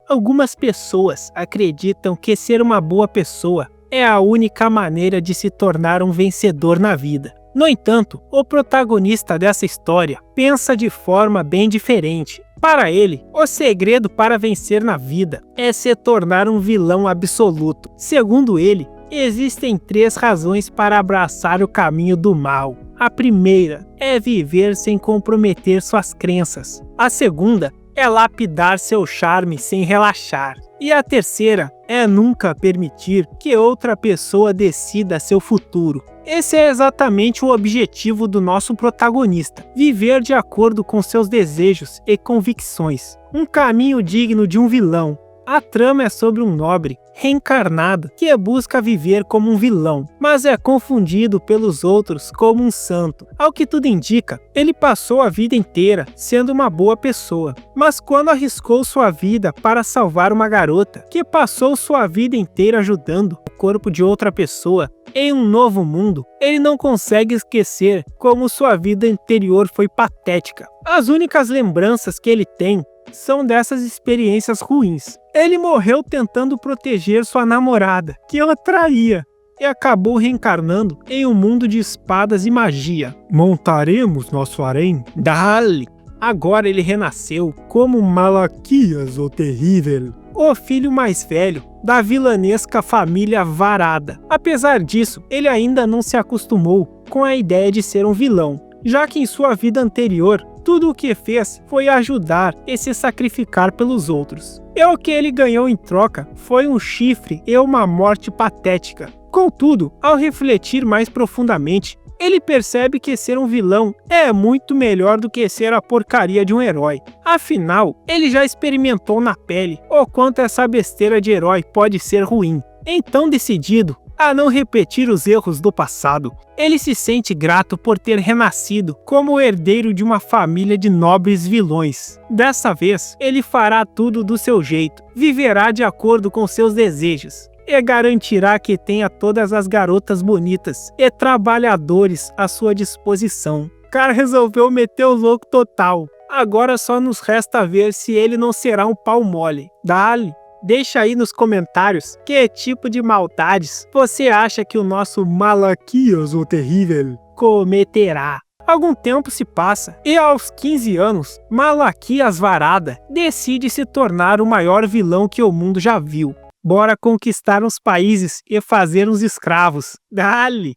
Algumas pessoas acreditam que ser uma boa pessoa é a única maneira de se tornar um vencedor na vida. No entanto, o protagonista dessa história pensa de forma bem diferente. Para ele, o segredo para vencer na vida é se tornar um vilão absoluto. Segundo ele, existem 3 razões para abraçar o caminho do mal. A primeira é viver sem comprometer suas crenças. A segunda é lapidar seu charme sem relaxar. E a terceira é nunca permitir que outra pessoa decida seu futuro. Esse é exatamente o objetivo do nosso protagonista: viver de acordo com seus desejos e convicções. Um caminho digno de um vilão. A trama é sobre um nobre reencarnado que busca viver como um vilão, mas é confundido pelos outros como um santo. Ao que tudo indica, ele passou a vida inteira sendo uma boa pessoa, mas quando arriscou sua vida para salvar uma garota que passou sua vida inteira ajudando o corpo de outra pessoa em um novo mundo, ele não consegue esquecer como sua vida anterior foi patética. As únicas lembranças que ele tem são dessas experiências ruins. Ele morreu tentando proteger sua namorada, que o traía, e acabou reencarnando em um mundo de espadas e magia. Montaremos nosso harém? Dale! Agora ele renasceu como Malaquias o Terrível, o filho mais velho da vilanesca família Varada. Apesar disso, ele ainda não se acostumou com a ideia de ser um vilão, já que em sua vida anterior, tudo o que fez foi ajudar e se sacrificar pelos outros. E o que ele ganhou em troca foi um chifre e uma morte patética. Contudo, ao refletir mais profundamente, ele percebe que ser um vilão é muito melhor do que ser a porcaria de um herói. Afinal, ele já experimentou na pele o quanto essa besteira de herói pode ser ruim. Então, decidido a não repetir os erros do passado, ele se sente grato por ter renascido como o herdeiro de uma família de nobres vilões. Dessa vez, ele fará tudo do seu jeito, viverá de acordo com seus desejos e garantirá que tenha todas as garotas bonitas e trabalhadores à sua disposição. O cara resolveu meter o louco total. Agora só nos resta ver se ele não será um pau mole. Dale! Deixa aí nos comentários que tipo de maldades você acha que o nosso Malaquias o Terrível cometerá. Algum tempo se passa e aos 15 anos, Malaquias Varada decide se tornar o maior vilão que o mundo já viu. Bora conquistar uns países e fazer uns escravos. Dale!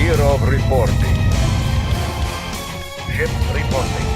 Hero reporting. Ship reporting.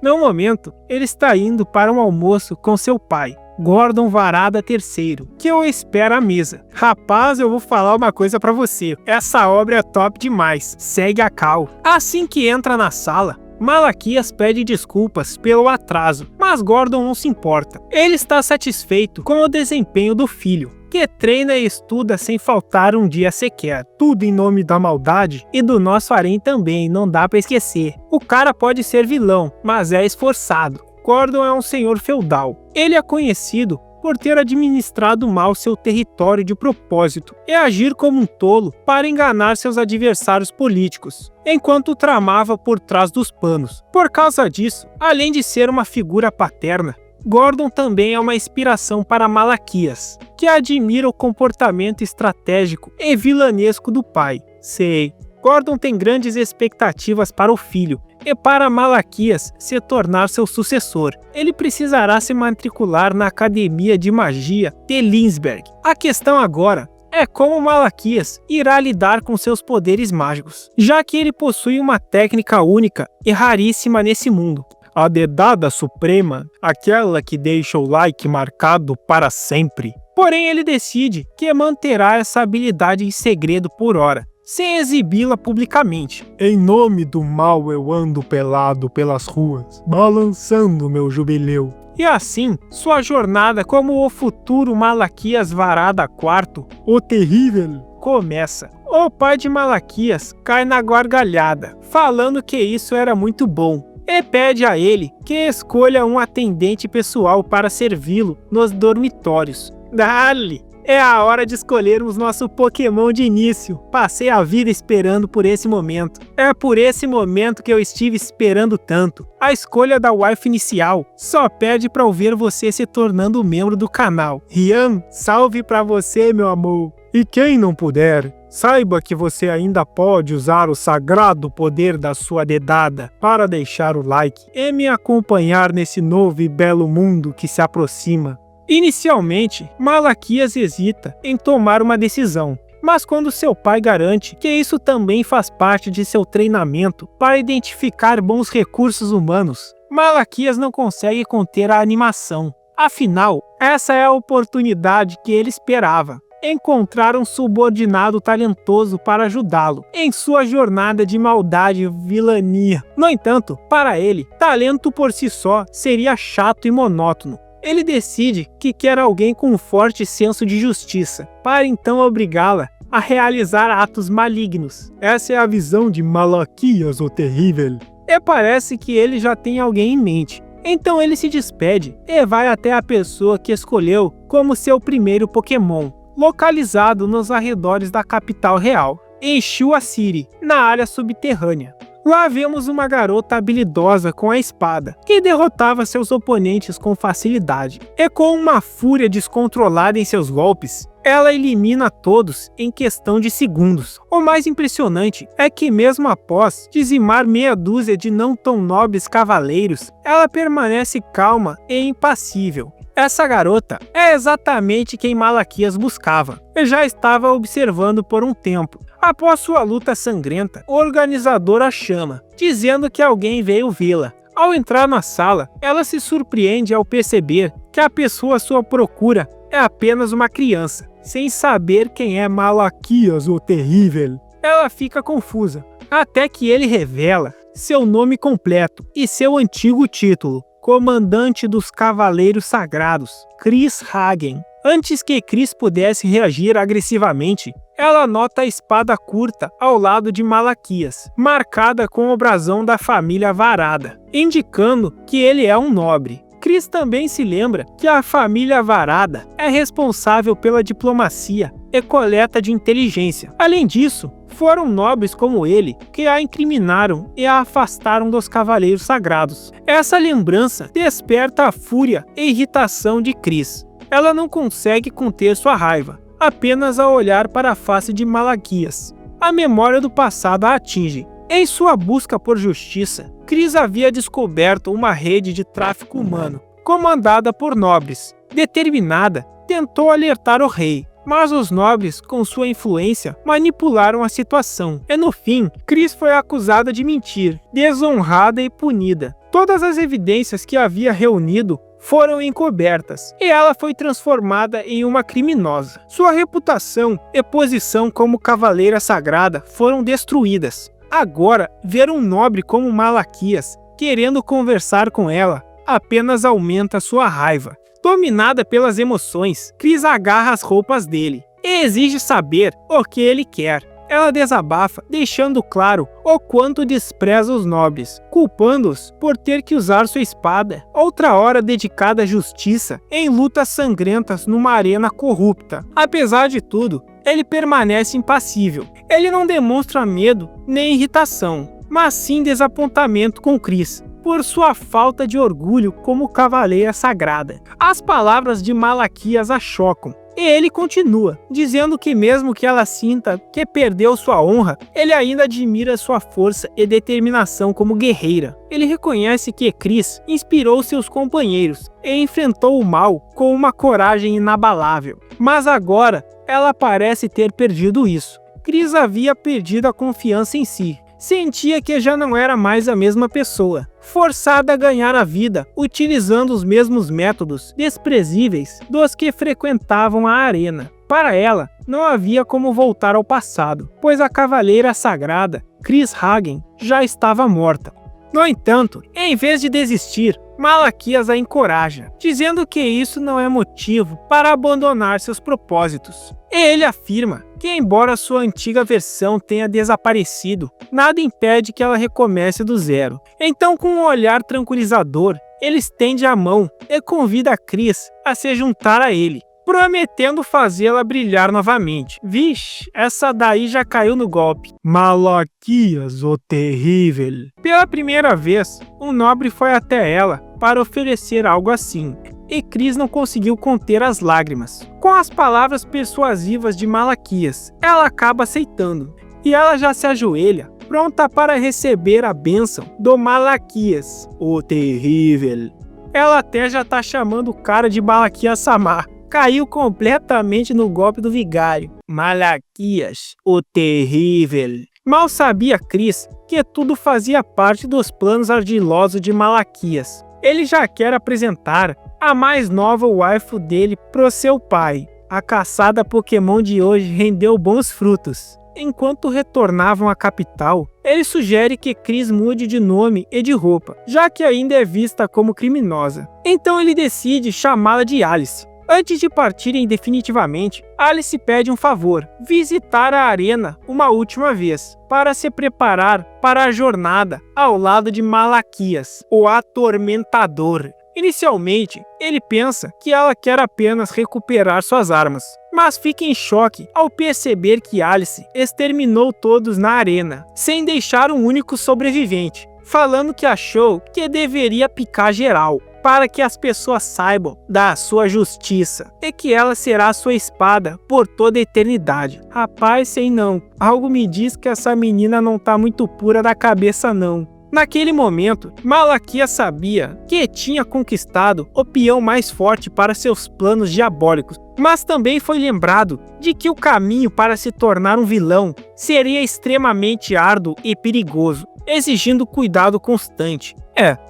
No momento, ele está indo para um almoço com seu pai, Gordon Varada III, que o espera à mesa. Rapaz, eu vou falar uma coisa pra você, essa obra é top demais, segue a cal. Assim que entra na sala, Malaquias pede desculpas pelo atraso, mas Gordon não se importa. Ele está satisfeito com o desempenho do filho, que treina e estuda sem faltar um dia sequer. Tudo em nome da maldade e do nosso harém também, não dá pra esquecer. O cara pode ser vilão, mas é esforçado. Gordon é um senhor feudal. Ele é conhecido por ter administrado mal seu território de propósito e agir como um tolo para enganar seus adversários políticos, enquanto tramava por trás dos panos. Por causa disso, além de ser uma figura paterna, Gordon também é uma inspiração para Malaquias, que admira o comportamento estratégico e vilanesco do pai. Sei, Gordon tem grandes expectativas para o filho, e para Malaquias se tornar seu sucessor, ele precisará se matricular na Academia de Magia de Linsberg. A questão agora é como Malaquias irá lidar com seus poderes mágicos, já que ele possui uma técnica única e raríssima nesse mundo. A dedada suprema, aquela que deixa o like marcado para sempre. Porém, ele decide que manterá essa habilidade em segredo por hora, sem exibi-la publicamente. Em nome do mal eu ando pelado pelas ruas, balançando meu jubileu. E assim, sua jornada como o futuro Malaquias Varada IV, o terrível, começa. O pai de Malaquias cai na gargalhada, falando que isso era muito bom, e pede a ele que escolha um atendente pessoal para servi-lo nos dormitórios. Dale! É a hora de escolhermos nosso Pokémon de início. Passei a vida esperando por esse momento. É por esse momento que eu estive esperando tanto. A escolha da wife inicial só pede para ouvir você se tornando membro do canal. Rian, salve para você, meu amor. E quem não puder, saiba que você ainda pode usar o sagrado poder da sua dedada para deixar o like e me acompanhar nesse novo e belo mundo que se aproxima. Inicialmente, Malaquias hesita em tomar uma decisão, mas quando seu pai garante que isso também faz parte de seu treinamento para identificar bons recursos humanos, Malaquias não consegue conter a animação. Afinal, essa é a oportunidade que ele esperava. Encontrar um subordinado talentoso para ajudá-lo em sua jornada de maldade e vilania. No entanto, para ele, talento por si só seria chato e monótono. Ele decide que quer alguém com um forte senso de justiça, para então obrigá-la a realizar atos malignos. Essa é a visão de Malaquias, o terrível. E parece que ele já tem alguém em mente. Então ele se despede e vai até a pessoa que escolheu como seu primeiro Pokémon, localizado nos arredores da capital real, em Shua City, na área subterrânea. Lá vemos uma garota habilidosa com a espada, que derrotava seus oponentes com facilidade. E com uma fúria descontrolada em seus golpes, ela elimina todos em questão de segundos. O mais impressionante é que mesmo após dizimar meia dúzia de não tão nobres cavaleiros, ela permanece calma e impassível. Essa garota é exatamente quem Malaquias buscava e já estava observando por um tempo. Após sua luta sangrenta, o organizador a chama, dizendo que alguém veio vê-la. Ao entrar na sala, ela se surpreende ao perceber que a pessoa à sua procura é apenas uma criança, sem saber quem é Malaquias, o terrível. Ela fica confusa, até que ele revela seu nome completo e seu antigo título, Comandante dos Cavaleiros Sagrados, Chris Hagen. Antes que Chris pudesse reagir agressivamente, ela nota a espada curta ao lado de Malaquias, marcada com o brasão da família Varada, indicando que ele é um nobre. Chris também se lembra que a família Varada é responsável pela diplomacia e coleta de inteligência. Além disso, foram nobres como ele que a incriminaram e a afastaram dos Cavaleiros Sagrados. Essa lembrança desperta a fúria e irritação de Chris. Ela não consegue conter sua raiva, apenas ao olhar para a face de Malaquias. A memória do passado a atinge. Em sua busca por justiça, Chris havia descoberto uma rede de tráfico humano, comandada por nobres. Determinada, tentou alertar o rei, mas os nobres, com sua influência, manipularam a situação. E no fim, Chris foi acusada de mentir, desonrada e punida. Todas as evidências que havia reunido foram encobertas, e ela foi transformada em uma criminosa. Sua reputação e posição como cavaleira sagrada foram destruídas. Agora, ver um nobre como Malaquias querendo conversar com ela apenas aumenta sua raiva. Dominada pelas emoções, Chris agarra as roupas dele e exige saber o que ele quer. Ela desabafa, deixando claro o quanto despreza os nobres, culpando-os por ter que usar sua espada, outra hora dedicada à justiça, em lutas sangrentas numa arena corrupta. Apesar de tudo, ele permanece impassível. Ele não demonstra medo nem irritação, mas sim desapontamento com Chris, por sua falta de orgulho como cavaleira sagrada. As palavras de Malaquias a chocam. E ele continua, dizendo que mesmo que ela sinta que perdeu sua honra, ele ainda admira sua força e determinação como guerreira. Ele reconhece que Cris inspirou seus companheiros e enfrentou o mal com uma coragem inabalável. Mas agora, ela parece ter perdido isso. Cris havia perdido a confiança em si. Sentia que já não era mais a mesma pessoa, forçada a ganhar a vida utilizando os mesmos métodos desprezíveis dos que frequentavam a arena. Para ela, não havia como voltar ao passado, pois a cavaleira sagrada, Cris Hagen, já estava morta. No entanto, em vez de desistir, Malaquias a encoraja, dizendo que isso não é motivo para abandonar seus propósitos. Ele afirma que, embora sua antiga versão tenha desaparecido, nada impede que ela recomece do zero. Então, com um olhar tranquilizador, ele estende a mão e convida a Cris a se juntar a ele, prometendo fazê-la brilhar novamente. Vixe, essa daí já caiu no golpe. Malaquias, o terrível. Pela primeira vez, um nobre foi até ela para oferecer algo assim, e Cris não conseguiu conter as lágrimas. Com as palavras persuasivas de Malaquias, ela acaba aceitando, e ela já se ajoelha, pronta para receber a bênção do Malaquias, o terrível. Ela até já tá chamando o cara de Malaquias Samar. Caiu completamente no golpe do vigário. Malaquias, o terrível. Mal sabia Cris que tudo fazia parte dos planos ardilosos de Malaquias. Ele já quer apresentar a mais nova waifu dele pro seu pai. A caçada Pokémon de hoje rendeu bons frutos. Enquanto retornavam à capital, ele sugere que Cris mude de nome e de roupa, já que ainda é vista como criminosa. Então ele decide chamá-la de Alice. Antes de partirem definitivamente, Alice pede um favor: visitar a arena uma última vez, para se preparar para a jornada ao lado de Malaquias, o atormentador. Inicialmente, ele pensa que ela quer apenas recuperar suas armas, mas fica em choque ao perceber que Alice exterminou todos na arena, sem deixar um único sobrevivente, falando que achou que deveria picar geral, para que as pessoas saibam da sua justiça, e que ela será sua espada por toda a eternidade. Rapaz, sei não, algo me diz que essa menina não tá muito pura da cabeça não. Naquele momento, Malaquias sabia que tinha conquistado o peão mais forte para seus planos diabólicos, mas também foi lembrado de que o caminho para se tornar um vilão seria extremamente árduo e perigoso, exigindo cuidado constante.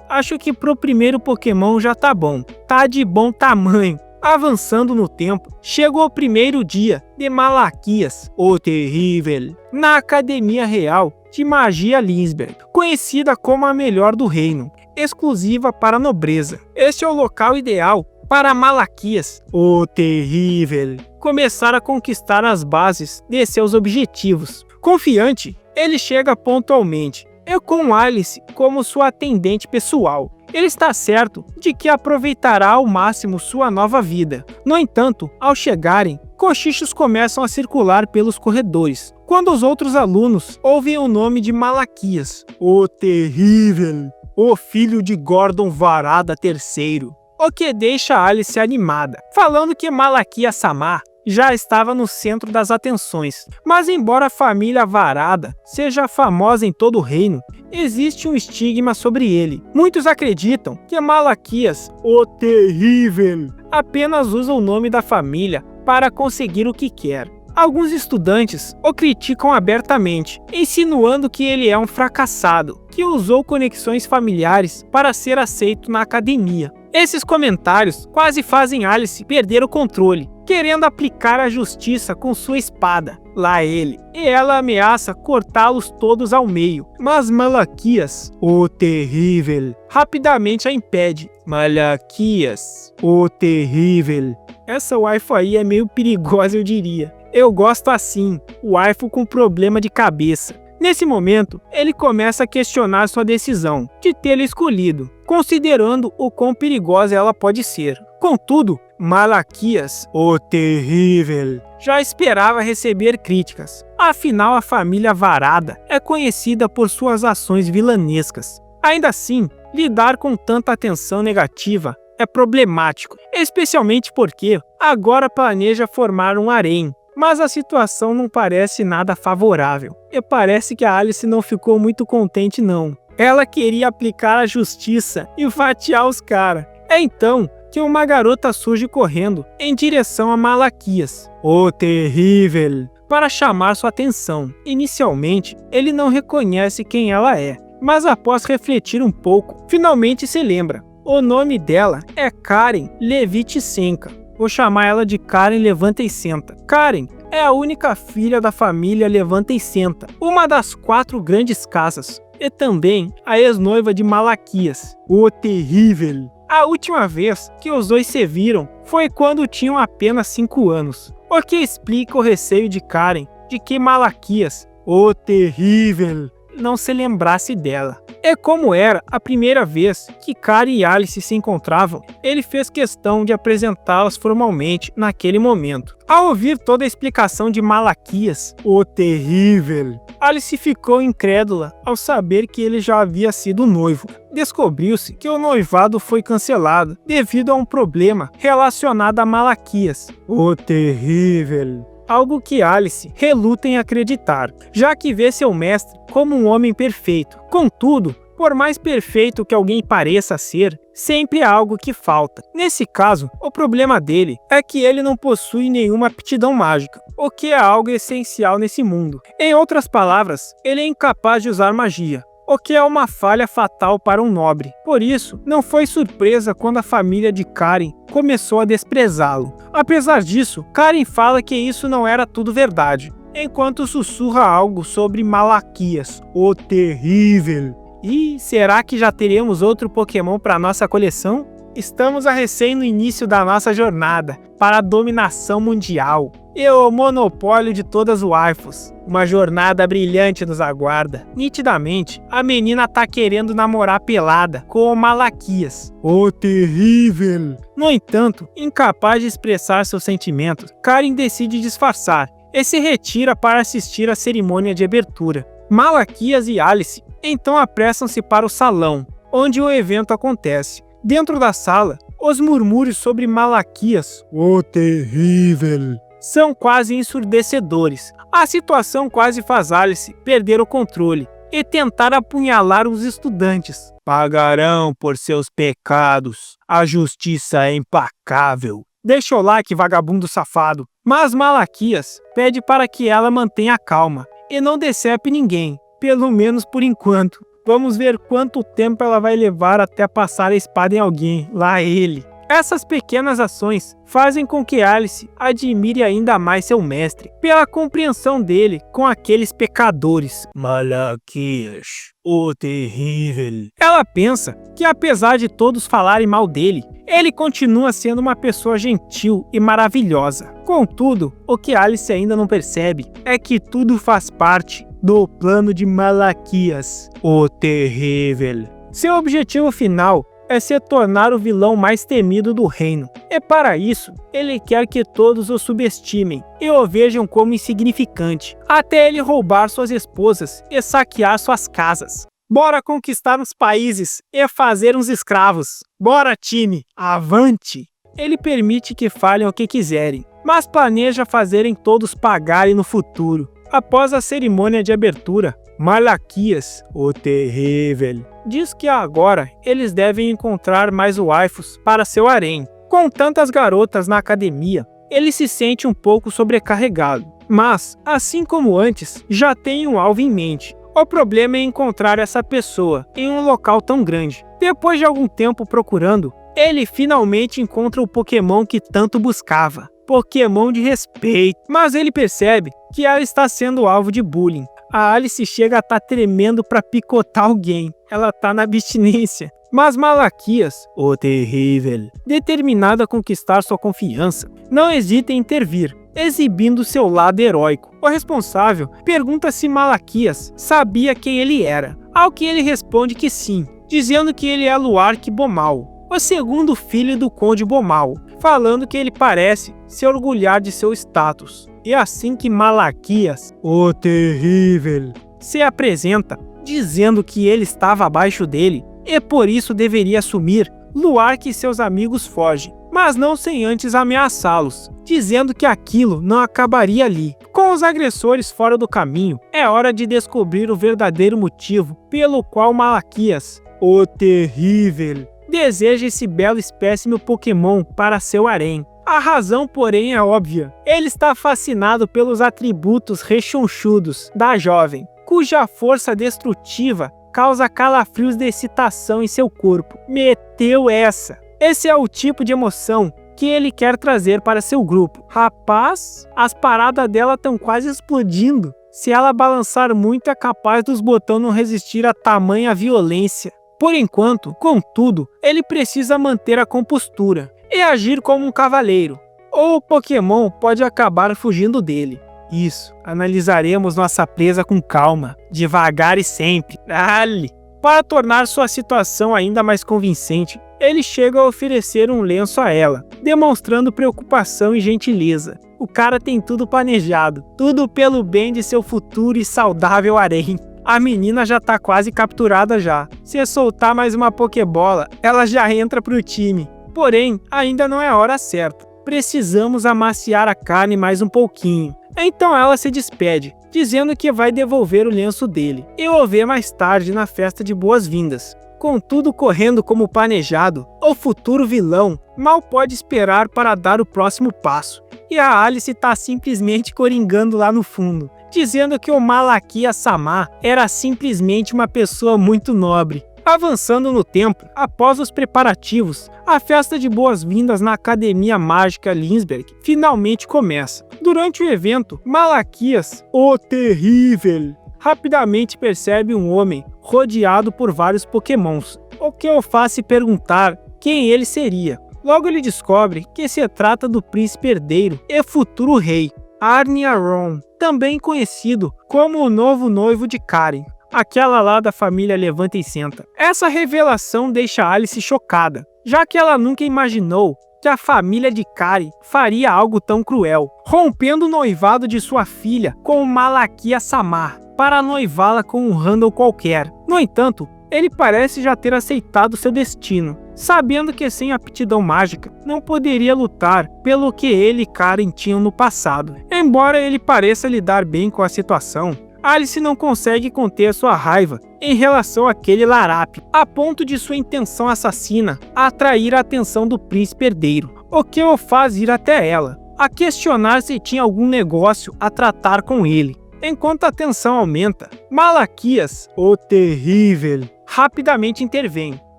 Acho que pro primeiro Pokémon já tá bom, tá de bom tamanho. Avançando no tempo, chegou o primeiro dia de Malaquias, o terrível, na Academia Real de Magia Linsberg, conhecida como a melhor do reino, exclusiva para a nobreza. Este é o local ideal para Malaquias, o terrível, começar a conquistar as bases de seus objetivos. Confiante, ele chega pontualmente, e com Alice como sua atendente pessoal. Ele está certo de que aproveitará ao máximo sua nova vida. No entanto, ao chegarem, cochichos começam a circular pelos corredores, quando os outros alunos ouvem o nome de Malaquias, o terrível, o filho de Gordon Varada III, o que deixa Alice animada, falando que Malaquias Samar já estava no centro das atenções. Mas embora a família Varada seja famosa em todo o reino, existe um estigma sobre ele. Muitos acreditam que Malaquias, o terrível, apenas usa o nome da família para conseguir o que quer. Alguns estudantes o criticam abertamente, insinuando que ele é um fracassado, que usou conexões familiares para ser aceito na academia. Esses comentários quase fazem Alice perder o controle, querendo aplicar a justiça com sua espada. Lá ele, e ela ameaça cortá-los todos ao meio, mas Malaquias, o terrível, rapidamente a impede. Malaquias, o terrível. Essa waifu aí é meio perigosa, eu diria. Eu gosto assim, waifu com problema de cabeça. Nesse momento, ele começa a questionar sua decisão de tê-la escolhido, considerando o quão perigosa ela pode ser. Contudo, Malaquias, o terrível, já esperava receber críticas. Afinal, a família Varada é conhecida por suas ações vilanescas. Ainda assim, lidar com tanta atenção negativa é problemático, especialmente porque agora planeja formar um harém. Mas a situação não parece nada favorável, e parece que a Alice não ficou muito contente não. Ela queria aplicar a justiça e fatiar os caras. É então que uma garota surge correndo em direção a Malaquias, o terrível, para chamar sua atenção. Inicialmente, ele não reconhece quem ela é, mas após refletir um pouco, finalmente se lembra. O nome dela é Karen Levitsenka. Vou chamar ela de Karen Levanta e Senta. Karen é a única filha da família Levanta e Senta, uma das 4 grandes casas, e também a ex-noiva de Malaquias, o terrível. A última vez que os dois se viram foi quando tinham apenas 5 anos, o que explica o receio de Karen de que Malaquias, o terrível, não se lembrasse dela. É como era a primeira vez que Karen e Alice se encontravam, ele fez questão de apresentá-las formalmente naquele momento. Ao ouvir toda a explicação de Malaquias, o terrível, Alice ficou incrédula ao saber que ele já havia sido noivo. Descobriu-se que o noivado foi cancelado devido a um problema relacionado a Malaquias, o terrível. Algo que Alice reluta em acreditar, já que vê seu mestre como um homem perfeito. Contudo, por mais perfeito que alguém pareça ser, sempre há algo que falta. Nesse caso, o problema dele é que ele não possui nenhuma aptidão mágica, o que é algo essencial nesse mundo. Em outras palavras, ele é incapaz de usar magia, o que é uma falha fatal para um nobre. Por isso, não foi surpresa quando a família de Karen começou a desprezá-lo. Apesar disso, Karen fala que isso não era tudo verdade, enquanto sussurra algo sobre Malaquias, o terrível. E será que já teremos outro Pokémon para nossa coleção? Estamos a recém no início da nossa jornada para a dominação mundial e o monopólio de todas as waifus. Uma jornada brilhante nos aguarda. Nitidamente, a menina tá querendo namorar pelada com o Malaquias, o terrível. No entanto, incapaz de expressar seus sentimentos, Karen decide disfarçar e se retira para assistir à cerimônia de abertura. Malaquias e Alice então apressam-se para o salão, onde o evento acontece. Dentro da sala, os murmúrios sobre Malaquias, o terrível, são quase ensurdecedores. A situação quase faz Alice perder o controle e tentar apunhalar os estudantes. Pagarão por seus pecados. A justiça é implacável. Deixa o like, vagabundo safado. Mas Malaquias pede para que ela mantenha calma e não decepe ninguém, pelo menos por enquanto. Vamos ver quanto tempo ela vai levar até passar a espada em alguém, lá ele. Essas pequenas ações fazem com que Alice admire ainda mais seu mestre, pela compreensão dele com aqueles pecadores. Malaquias, o terrível. Ela pensa que apesar de todos falarem mal dele, ele continua sendo uma pessoa gentil e maravilhosa. Contudo, o que Alice ainda não percebe é que tudo faz parte do plano de Malaquias, o terrível. Seu objetivo final é se tornar o vilão mais temido do reino. E para isso, ele quer que todos o subestimem e o vejam como insignificante, até ele roubar suas esposas e saquear suas casas. Bora conquistar uns países e fazer uns escravos. Bora, time, avante! Ele permite que falem o que quiserem, mas planeja fazerem todos pagarem no futuro. Após a cerimônia de abertura, Malaquias, o terrível, diz que agora eles devem encontrar mais waifus para seu harém. Com tantas garotas na academia, ele se sente um pouco sobrecarregado, mas, assim como antes, já tem um alvo em mente. O problema é encontrar essa pessoa em um local tão grande. Depois de algum tempo procurando, ele finalmente encontra o Pokémon que tanto buscava. Pokémon de respeito. Mas ele percebe que ela está sendo alvo de bullying. A Alice chega a estar tremendo para picotar alguém. Ela tá na abstinência. Mas Malaquias, o terrível, determinado a conquistar sua confiança, não hesita em intervir, exibindo seu lado heróico. O responsável pergunta se Malaquias sabia quem ele era, ao que ele responde que sim, dizendo que ele é Luark Bomal, o segundo filho do Conde Bomal, falando que ele parece se orgulhar de seu status. E assim que Malaquias, o terrível, se apresenta, dizendo que ele estava abaixo dele, e por isso deveria assumir Luar que seus amigos fogem, mas não sem antes ameaçá-los, dizendo que aquilo não acabaria ali. Com os agressores fora do caminho, é hora de descobrir o verdadeiro motivo pelo qual Malaquias, o Terrível, deseja esse belo espécime Pokémon para seu harém. A razão, porém, é óbvia. Ele está fascinado pelos atributos rechonchudos da jovem, cuja força destrutiva causa calafrios de excitação em seu corpo. Meteu essa! Esse é o tipo de emoção que ele quer trazer para seu grupo. Rapaz, as paradas dela estão quase explodindo. Se ela balançar muito, é capaz dos botões não resistir a tamanha violência. Por enquanto, contudo, ele precisa manter a compostura e agir como um cavaleiro, ou o Pokémon pode acabar fugindo dele. Isso, analisaremos nossa presa com calma, devagar e sempre. Dale! Para tornar sua situação ainda mais convincente, ele chega a oferecer um lenço a ela, demonstrando preocupação e gentileza. O cara tem tudo planejado, tudo pelo bem de seu futuro e saudável harém. A menina já tá quase capturada já. Se soltar mais uma Pokébola, ela já entra pro time. Porém, ainda não é a hora certa. Precisamos amaciar a carne mais um pouquinho. Então ela se despede, dizendo que vai devolver o lenço dele e o ver mais tarde na festa de boas-vindas. Com tudo correndo como planejado, o futuro vilão mal pode esperar para dar o próximo passo. E a Alice tá simplesmente coringando lá no fundo, dizendo que o Malaquias-sama era simplesmente uma pessoa muito nobre. Avançando no tempo, após os preparativos, a festa de boas-vindas na Academia Mágica Linsberg finalmente começa. Durante o evento, Malaquias, o Terrível, rapidamente percebe um homem rodeado por vários Pokémons, o que o faz se perguntar quem ele seria. Logo ele descobre que se trata do príncipe herdeiro e futuro rei, Arniaron, também conhecido como o novo noivo de Karen, aquela lá da família Levanta e Senta. Essa revelação deixa Alice chocada, já que ela nunca imaginou que a família de Karen faria algo tão cruel, rompendo o noivado de sua filha com o Malaquias-sama para noivá-la com um Randall qualquer. No entanto, ele parece já ter aceitado seu destino, sabendo que sem aptidão mágica não poderia lutar pelo que ele e Karen tinham no passado. Embora ele pareça lidar bem com a situação, Alice não consegue conter sua raiva em relação àquele larápio, a ponto de sua intenção assassina atrair a atenção do príncipe herdeiro, o que o faz ir até ela, a questionar se tinha algum negócio a tratar com ele. Enquanto a tensão aumenta, Malaquias, o Terrível, rapidamente intervém,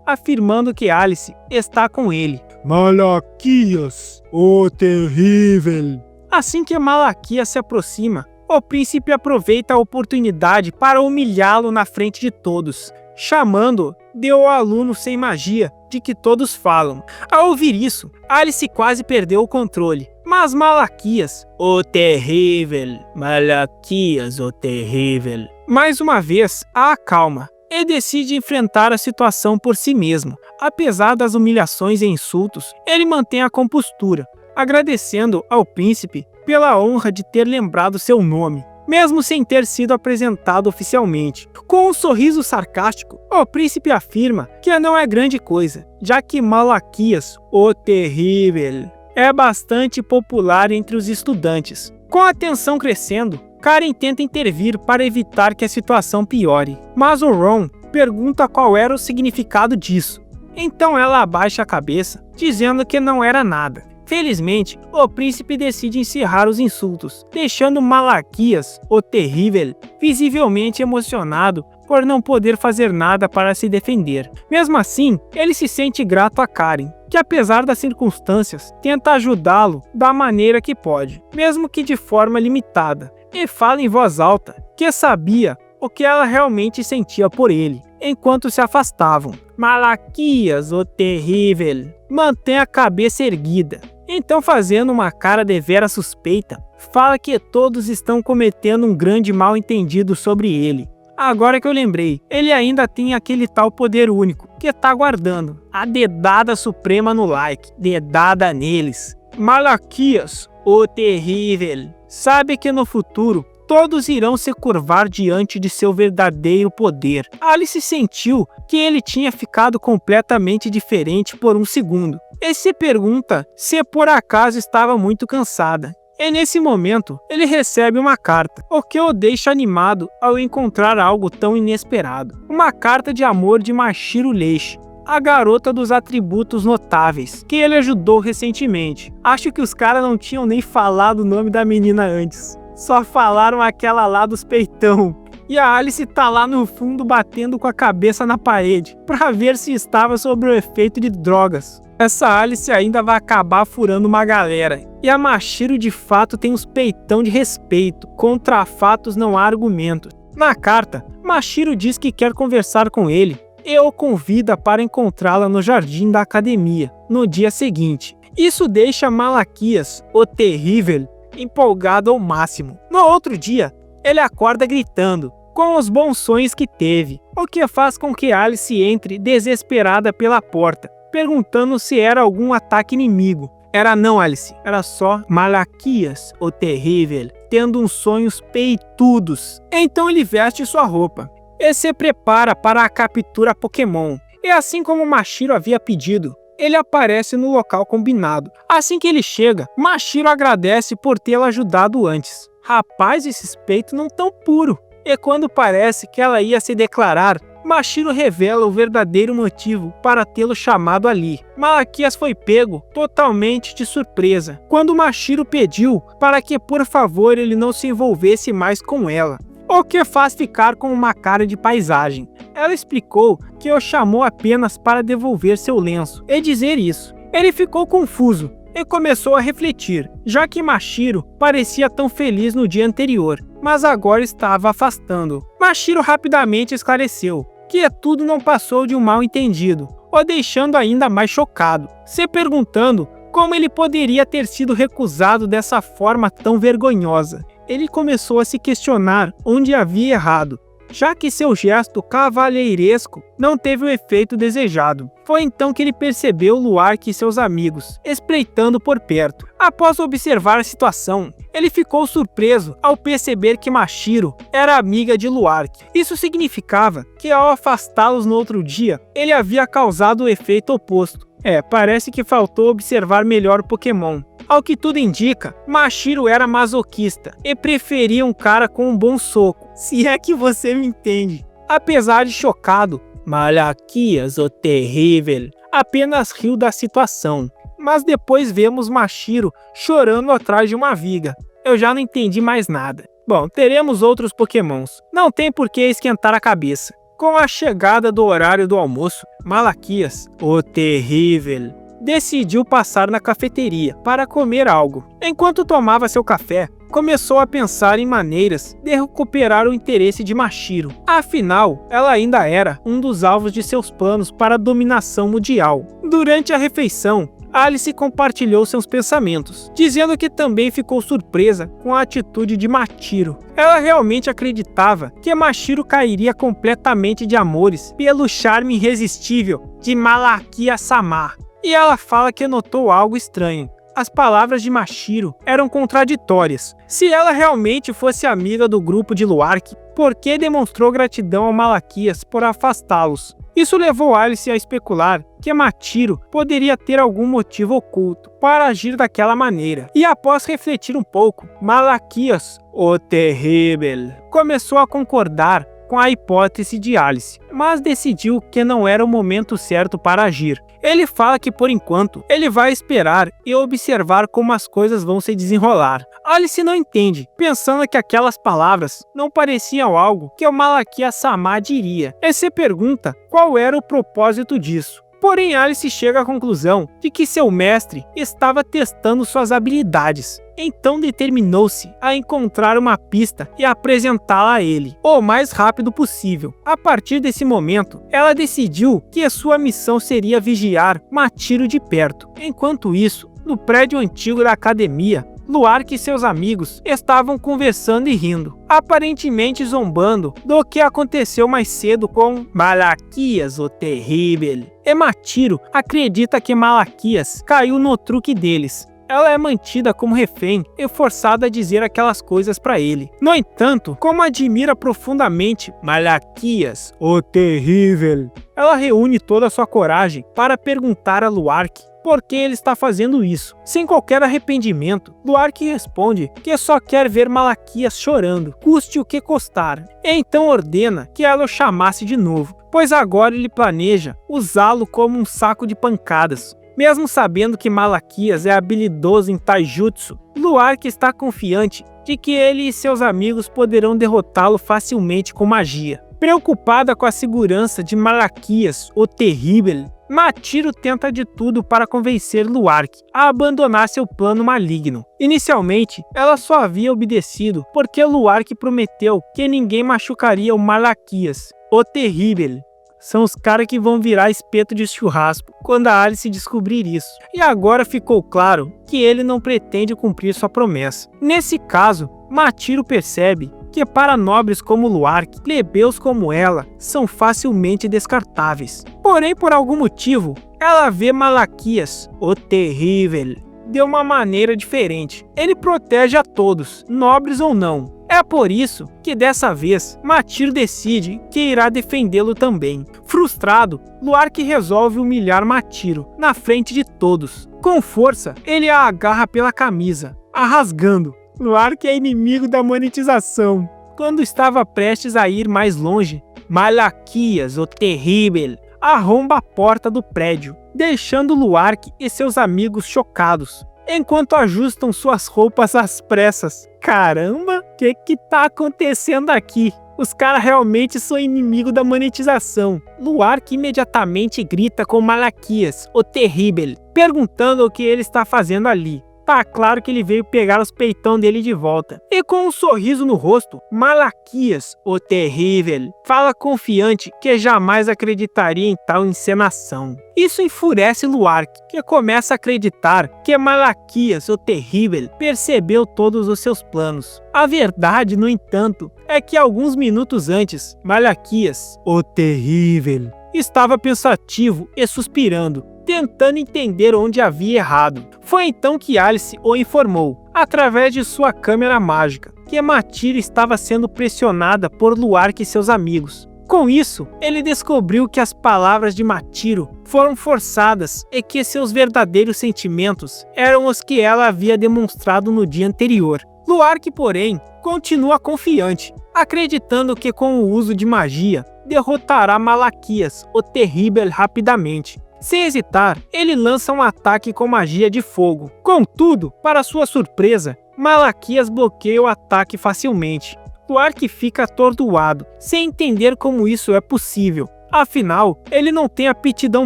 afirmando que Alice está com ele. Malaquias, o Terrível. Assim que Malaquias se aproxima, o príncipe aproveita a oportunidade para humilhá-lo na frente de todos, chamando-o de o aluno sem magia de que todos falam. Ao ouvir isso, Alice quase perdeu o controle, mas Malaquias, o Terrível, Malaquias, o Terrível, mais uma vez a acalma e decide enfrentar a situação por si mesmo. Apesar das humilhações e insultos, ele mantém a compostura, agradecendo ao príncipe pela honra de ter lembrado seu nome, mesmo sem ter sido apresentado oficialmente. Com um sorriso sarcástico, o príncipe afirma que não é grande coisa, já que Malaquias, o Terrível, é bastante popular entre os estudantes. Com a tensão crescendo, Karen tenta intervir para evitar que a situação piore, mas o Ron pergunta qual era o significado disso. Então ela abaixa a cabeça, dizendo que não era nada. Felizmente, o príncipe decide encerrar os insultos, deixando Malaquias, o Terrível, visivelmente emocionado por não poder fazer nada para se defender. Mesmo assim, ele se sente grato a Karen, que apesar das circunstâncias, tenta ajudá-lo da maneira que pode, mesmo que de forma limitada, e fala em voz alta que sabia o que ela realmente sentia por ele, enquanto se afastavam. Malaquias, o Terrível, mantém a cabeça erguida. Então, fazendo uma cara devera suspeita, fala que todos estão cometendo um grande mal-entendido sobre ele. Agora que eu lembrei, ele ainda tem aquele tal poder único que tá guardando. A dedada suprema no like, dedada neles. Malaquias, o Terrível, sabe que no futuro todos irão se curvar diante de seu verdadeiro poder. Alice sentiu que ele tinha ficado completamente diferente por um segundo. E se pergunta se por acaso estava muito cansada. E nesse momento, ele recebe uma carta, o que o deixa animado ao encontrar algo tão inesperado. Uma carta de amor de Mashiro Leishi, a garota dos atributos notáveis, que ele ajudou recentemente. Acho que os caras não tinham nem falado o nome da menina antes. Só falaram aquela lá dos peitão. E a Alice tá lá no fundo batendo com a cabeça na parede, pra ver se estava sob o efeito de drogas. Essa Alice ainda vai acabar furando uma galera. E a Mashiro de fato tem uns peitão de respeito. Contra fatos não há argumentos. Na carta, Mashiro diz que quer conversar com ele e o convida para encontrá-la no jardim da academia, no dia seguinte. Isso deixa Malaquias, o terrível, empolgado ao máximo. No outro dia, ele acorda gritando, com os bons sonhos que teve, o que faz com que Alice entre desesperada pela porta, perguntando se era algum ataque inimigo. Era não, Alice, era só Malaquias, o terrível, tendo uns sonhos peitudos. Então ele veste sua roupa e se prepara para a captura Pokémon. E assim como Mashiro havia pedido, ele aparece no local combinado. Assim que ele chega, Mashiro agradece por tê-la ajudado antes. Rapaz, esses peitos não tão puro. E quando parece que ela ia se declarar, Mashiro revela o verdadeiro motivo para tê-lo chamado ali. Malaquias foi pego totalmente de surpresa quando Mashiro pediu para que por favor ele não se envolvesse mais com ela, o que faz ficar com uma cara de paisagem. Ela explicou que o chamou apenas para devolver seu lenço e dizer isso. Ele ficou confuso e começou a refletir, já que Mashiro parecia tão feliz no dia anterior, mas agora estava afastando-o. Mashiro rapidamente esclareceu que tudo não passou de um mal-entendido, o deixando ainda mais chocado, se perguntando como ele poderia ter sido recusado dessa forma tão vergonhosa. Ele começou a se questionar onde havia errado, já que seu gesto cavalheiresco não teve o efeito desejado. Foi então que ele percebeu Luark e seus amigos, espreitando por perto. Após observar a situação, ele ficou surpreso ao perceber que Mashiro era amiga de Luark. Isso significava que ao afastá-los no outro dia, ele havia causado o efeito oposto. Parece que faltou observar melhor o Pokémon. Ao que tudo indica, Mashiro era masoquista e preferia um cara com um bom soco, se é que você me entende. Apesar de chocado, Malaquias, o terrível, apenas riu da situação. Mas depois vemos Mashiro chorando atrás de uma viga. Eu já não entendi mais nada. Bom, teremos outros Pokémons. Não tem por que esquentar a cabeça. Com a chegada do horário do almoço, Malaquias, o terrível, decidiu passar na cafeteria para comer algo. Enquanto tomava seu café, começou a pensar em maneiras de recuperar o interesse de Mashiro. Afinal, ela ainda era um dos alvos de seus planos para a dominação mundial. Durante a refeição, Alice compartilhou seus pensamentos, dizendo que também ficou surpresa com a atitude de Mashiro. Ela realmente acreditava que Mashiro cairia completamente de amores pelo charme irresistível de Malaquias-sama. E ela fala que notou algo estranho. As palavras de Mashiro eram contraditórias. Se ela realmente fosse amiga do grupo de Luark, por que demonstrou gratidão ao Malaquias por afastá-los? Isso levou Alice a especular que Mashiro poderia ter algum motivo oculto para agir daquela maneira. E após refletir um pouco, Malaquias, o terrível, começou a concordar com a hipótese de Alice, mas decidiu que não era o momento certo para agir. Ele fala que por enquanto ele vai esperar e observar como as coisas vão se desenrolar. Alice não entende, pensando que aquelas palavras não pareciam algo que o Malaquias-sama diria, e se pergunta qual era o propósito disso. Porém, Alice chega à conclusão de que seu mestre estava testando suas habilidades. Então determinou-se a encontrar uma pista e apresentá-la a ele, o mais rápido possível. A partir desse momento, ela decidiu que a sua missão seria vigiar Mashiro de perto. Enquanto isso, no prédio antigo da academia, Luark e seus amigos estavam conversando e rindo, aparentemente zombando do que aconteceu mais cedo com Malaquias, o terrível. E Mashiro acredita que Malaquias caiu no truque deles, ela é mantida como refém e forçada a dizer aquelas coisas para ele. No entanto, como admira profundamente Malaquias, o terrível, ela reúne toda a sua coragem para perguntar a Luark por que ele está fazendo isso. Sem qualquer arrependimento, Luark responde que só quer ver Malaquias chorando, custe o que custar. E então ordena que ela o chamasse de novo, pois agora ele planeja usá-lo como um saco de pancadas. Mesmo sabendo que Malaquias é habilidoso em taijutsu, Luark está confiante de que ele e seus amigos poderão derrotá-lo facilmente com magia. Preocupada com a segurança de Malaquias, o terrível, Machiro tenta de tudo para convencer Luark a abandonar seu plano maligno. Inicialmente, ela só havia obedecido porque Luark prometeu que ninguém machucaria o Malaquias, o terrível. São os caras que vão virar espeto de churrasco quando a Alice descobrir isso. E agora ficou claro que ele não pretende cumprir sua promessa. Nesse caso, Machiro percebe que para nobres como Luark, plebeus como ela são facilmente descartáveis. Porém, por algum motivo, ela vê Malaquias, o terrível, de uma maneira diferente. Ele protege a todos, nobres ou não. É por isso que dessa vez, Machiro decide que irá defendê-lo também. Frustrado, Luark resolve humilhar Machiro na frente de todos. Com força, ele a agarra pela camisa, a rasgando. Luark é inimigo da monetização. Quando estava prestes a ir mais longe, Malaquias, o terrível, arromba a porta do prédio, deixando Luark e seus amigos chocados, enquanto ajustam suas roupas às pressas. Caramba, o que tá acontecendo aqui? Os caras realmente são inimigo da monetização. Luark imediatamente grita com Malaquias, o terrível, perguntando o que ele está fazendo ali. Tá claro que ele veio pegar os peitão dele de volta. E com um sorriso no rosto, Malaquias, o terrível, fala confiante que jamais acreditaria em tal encenação. Isso enfurece Luark, que começa a acreditar que Malaquias, o terrível, percebeu todos os seus planos. A verdade, no entanto, é que alguns minutos antes, Malaquias, o terrível, estava pensativo e suspirando, tentando entender onde havia errado. Foi então que Alice o informou, através de sua câmera mágica, que Machiro estava sendo pressionada por Luark e seus amigos. Com isso, ele descobriu que as palavras de Machiro foram forçadas e que seus verdadeiros sentimentos eram os que ela havia demonstrado no dia anterior. Luark, porém, continua confiante, acreditando que com o uso de magia, derrotará Malaquias, o terrível, rapidamente. Sem hesitar, ele lança um ataque com magia de fogo. Contudo, para sua surpresa, Malaquias bloqueia o ataque facilmente. Luark fica atordoado, sem entender como isso é possível. Afinal, ele não tem aptidão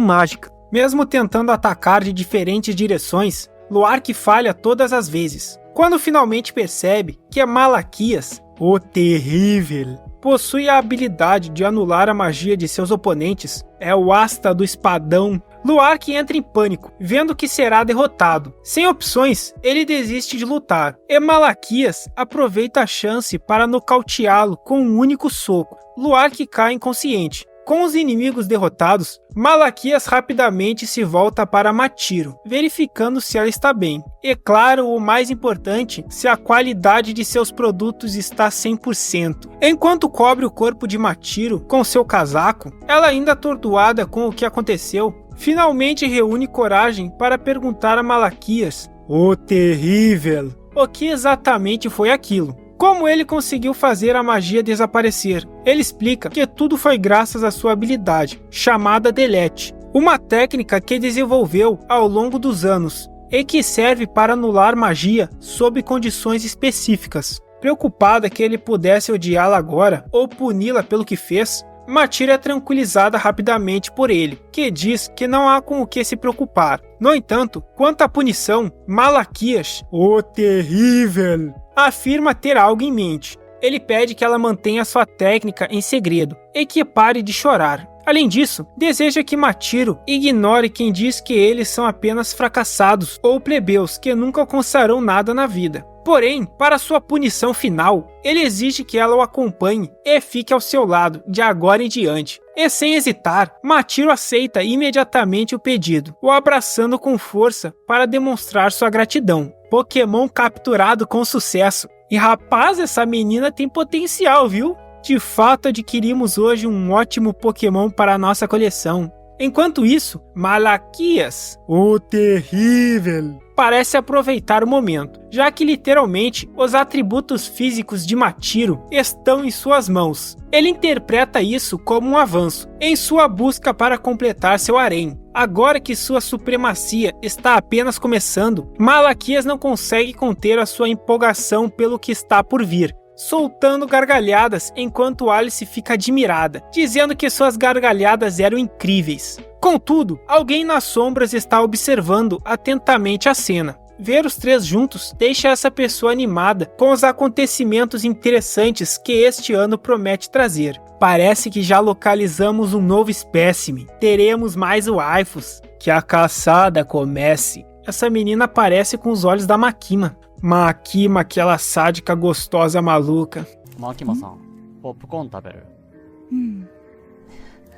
mágica. Mesmo tentando atacar de diferentes direções, Luark falha todas as vezes. Quando finalmente percebe que Malaquias, o terrível, possui a habilidade de anular a magia de seus oponentes, é o asta do espadão, Luark entra em pânico, vendo que será derrotado. Sem opções, ele desiste de lutar, e Malaquias aproveita a chance para nocauteá-lo com um único soco. Luark cai inconsciente. Com os inimigos derrotados, Malaquias rapidamente se volta para Machiro, verificando se ela está bem. E claro, o mais importante, se a qualidade de seus produtos está 100%. Enquanto cobre o corpo de Machiro com seu casaco, ela ainda atordoada com o que aconteceu, finalmente reúne coragem para perguntar a Malaquias, o terrível, o que exatamente foi aquilo. Como ele conseguiu fazer a magia desaparecer? Ele explica que tudo foi graças à sua habilidade, chamada Delete, uma técnica que desenvolveu ao longo dos anos e que serve para anular magia sob condições específicas. Preocupada que ele pudesse odiá-la agora ou puni-la pelo que fez, Machiro é tranquilizada rapidamente por ele, que diz que não há com o que se preocupar. No entanto, quanto à punição, Malaquias, o terrível, afirma ter algo em mente. Ele pede que ela mantenha sua técnica em segredo e que pare de chorar. Além disso, deseja que Machiro ignore quem diz que eles são apenas fracassados ou plebeus que nunca alcançarão nada na vida. Porém, para sua punição final, ele exige que ela o acompanhe e fique ao seu lado de agora em diante. E sem hesitar, Machiro aceita imediatamente o pedido, o abraçando com força para demonstrar sua gratidão. Pokémon capturado com sucesso. E rapaz, essa menina tem potencial, viu? De fato, adquirimos hoje um ótimo Pokémon para a nossa coleção. Enquanto isso, Malaquias, o terrível, parece aproveitar o momento, já que literalmente os atributos físicos de Machiro estão em suas mãos. Ele interpreta isso como um avanço em sua busca para completar seu harém. Agora que sua supremacia está apenas começando, Malaquias não consegue conter a sua empolgação pelo que está por vir, soltando gargalhadas enquanto Alice fica admirada, dizendo que suas gargalhadas eram incríveis. Contudo, alguém nas sombras está observando atentamente a cena. Ver os três juntos deixa essa pessoa animada com os acontecimentos interessantes que este ano promete trazer. Parece que já localizamos um novo espécime. Teremos mais waifus. Que a caçada comece. Essa menina aparece com os olhos da Makima. Makima, aquela sádica gostosa maluca. Makima-san, popcorn 食べる?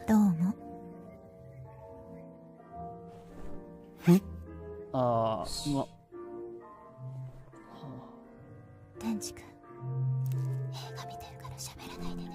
どうも。天竺、映画見てるから喋らないでね。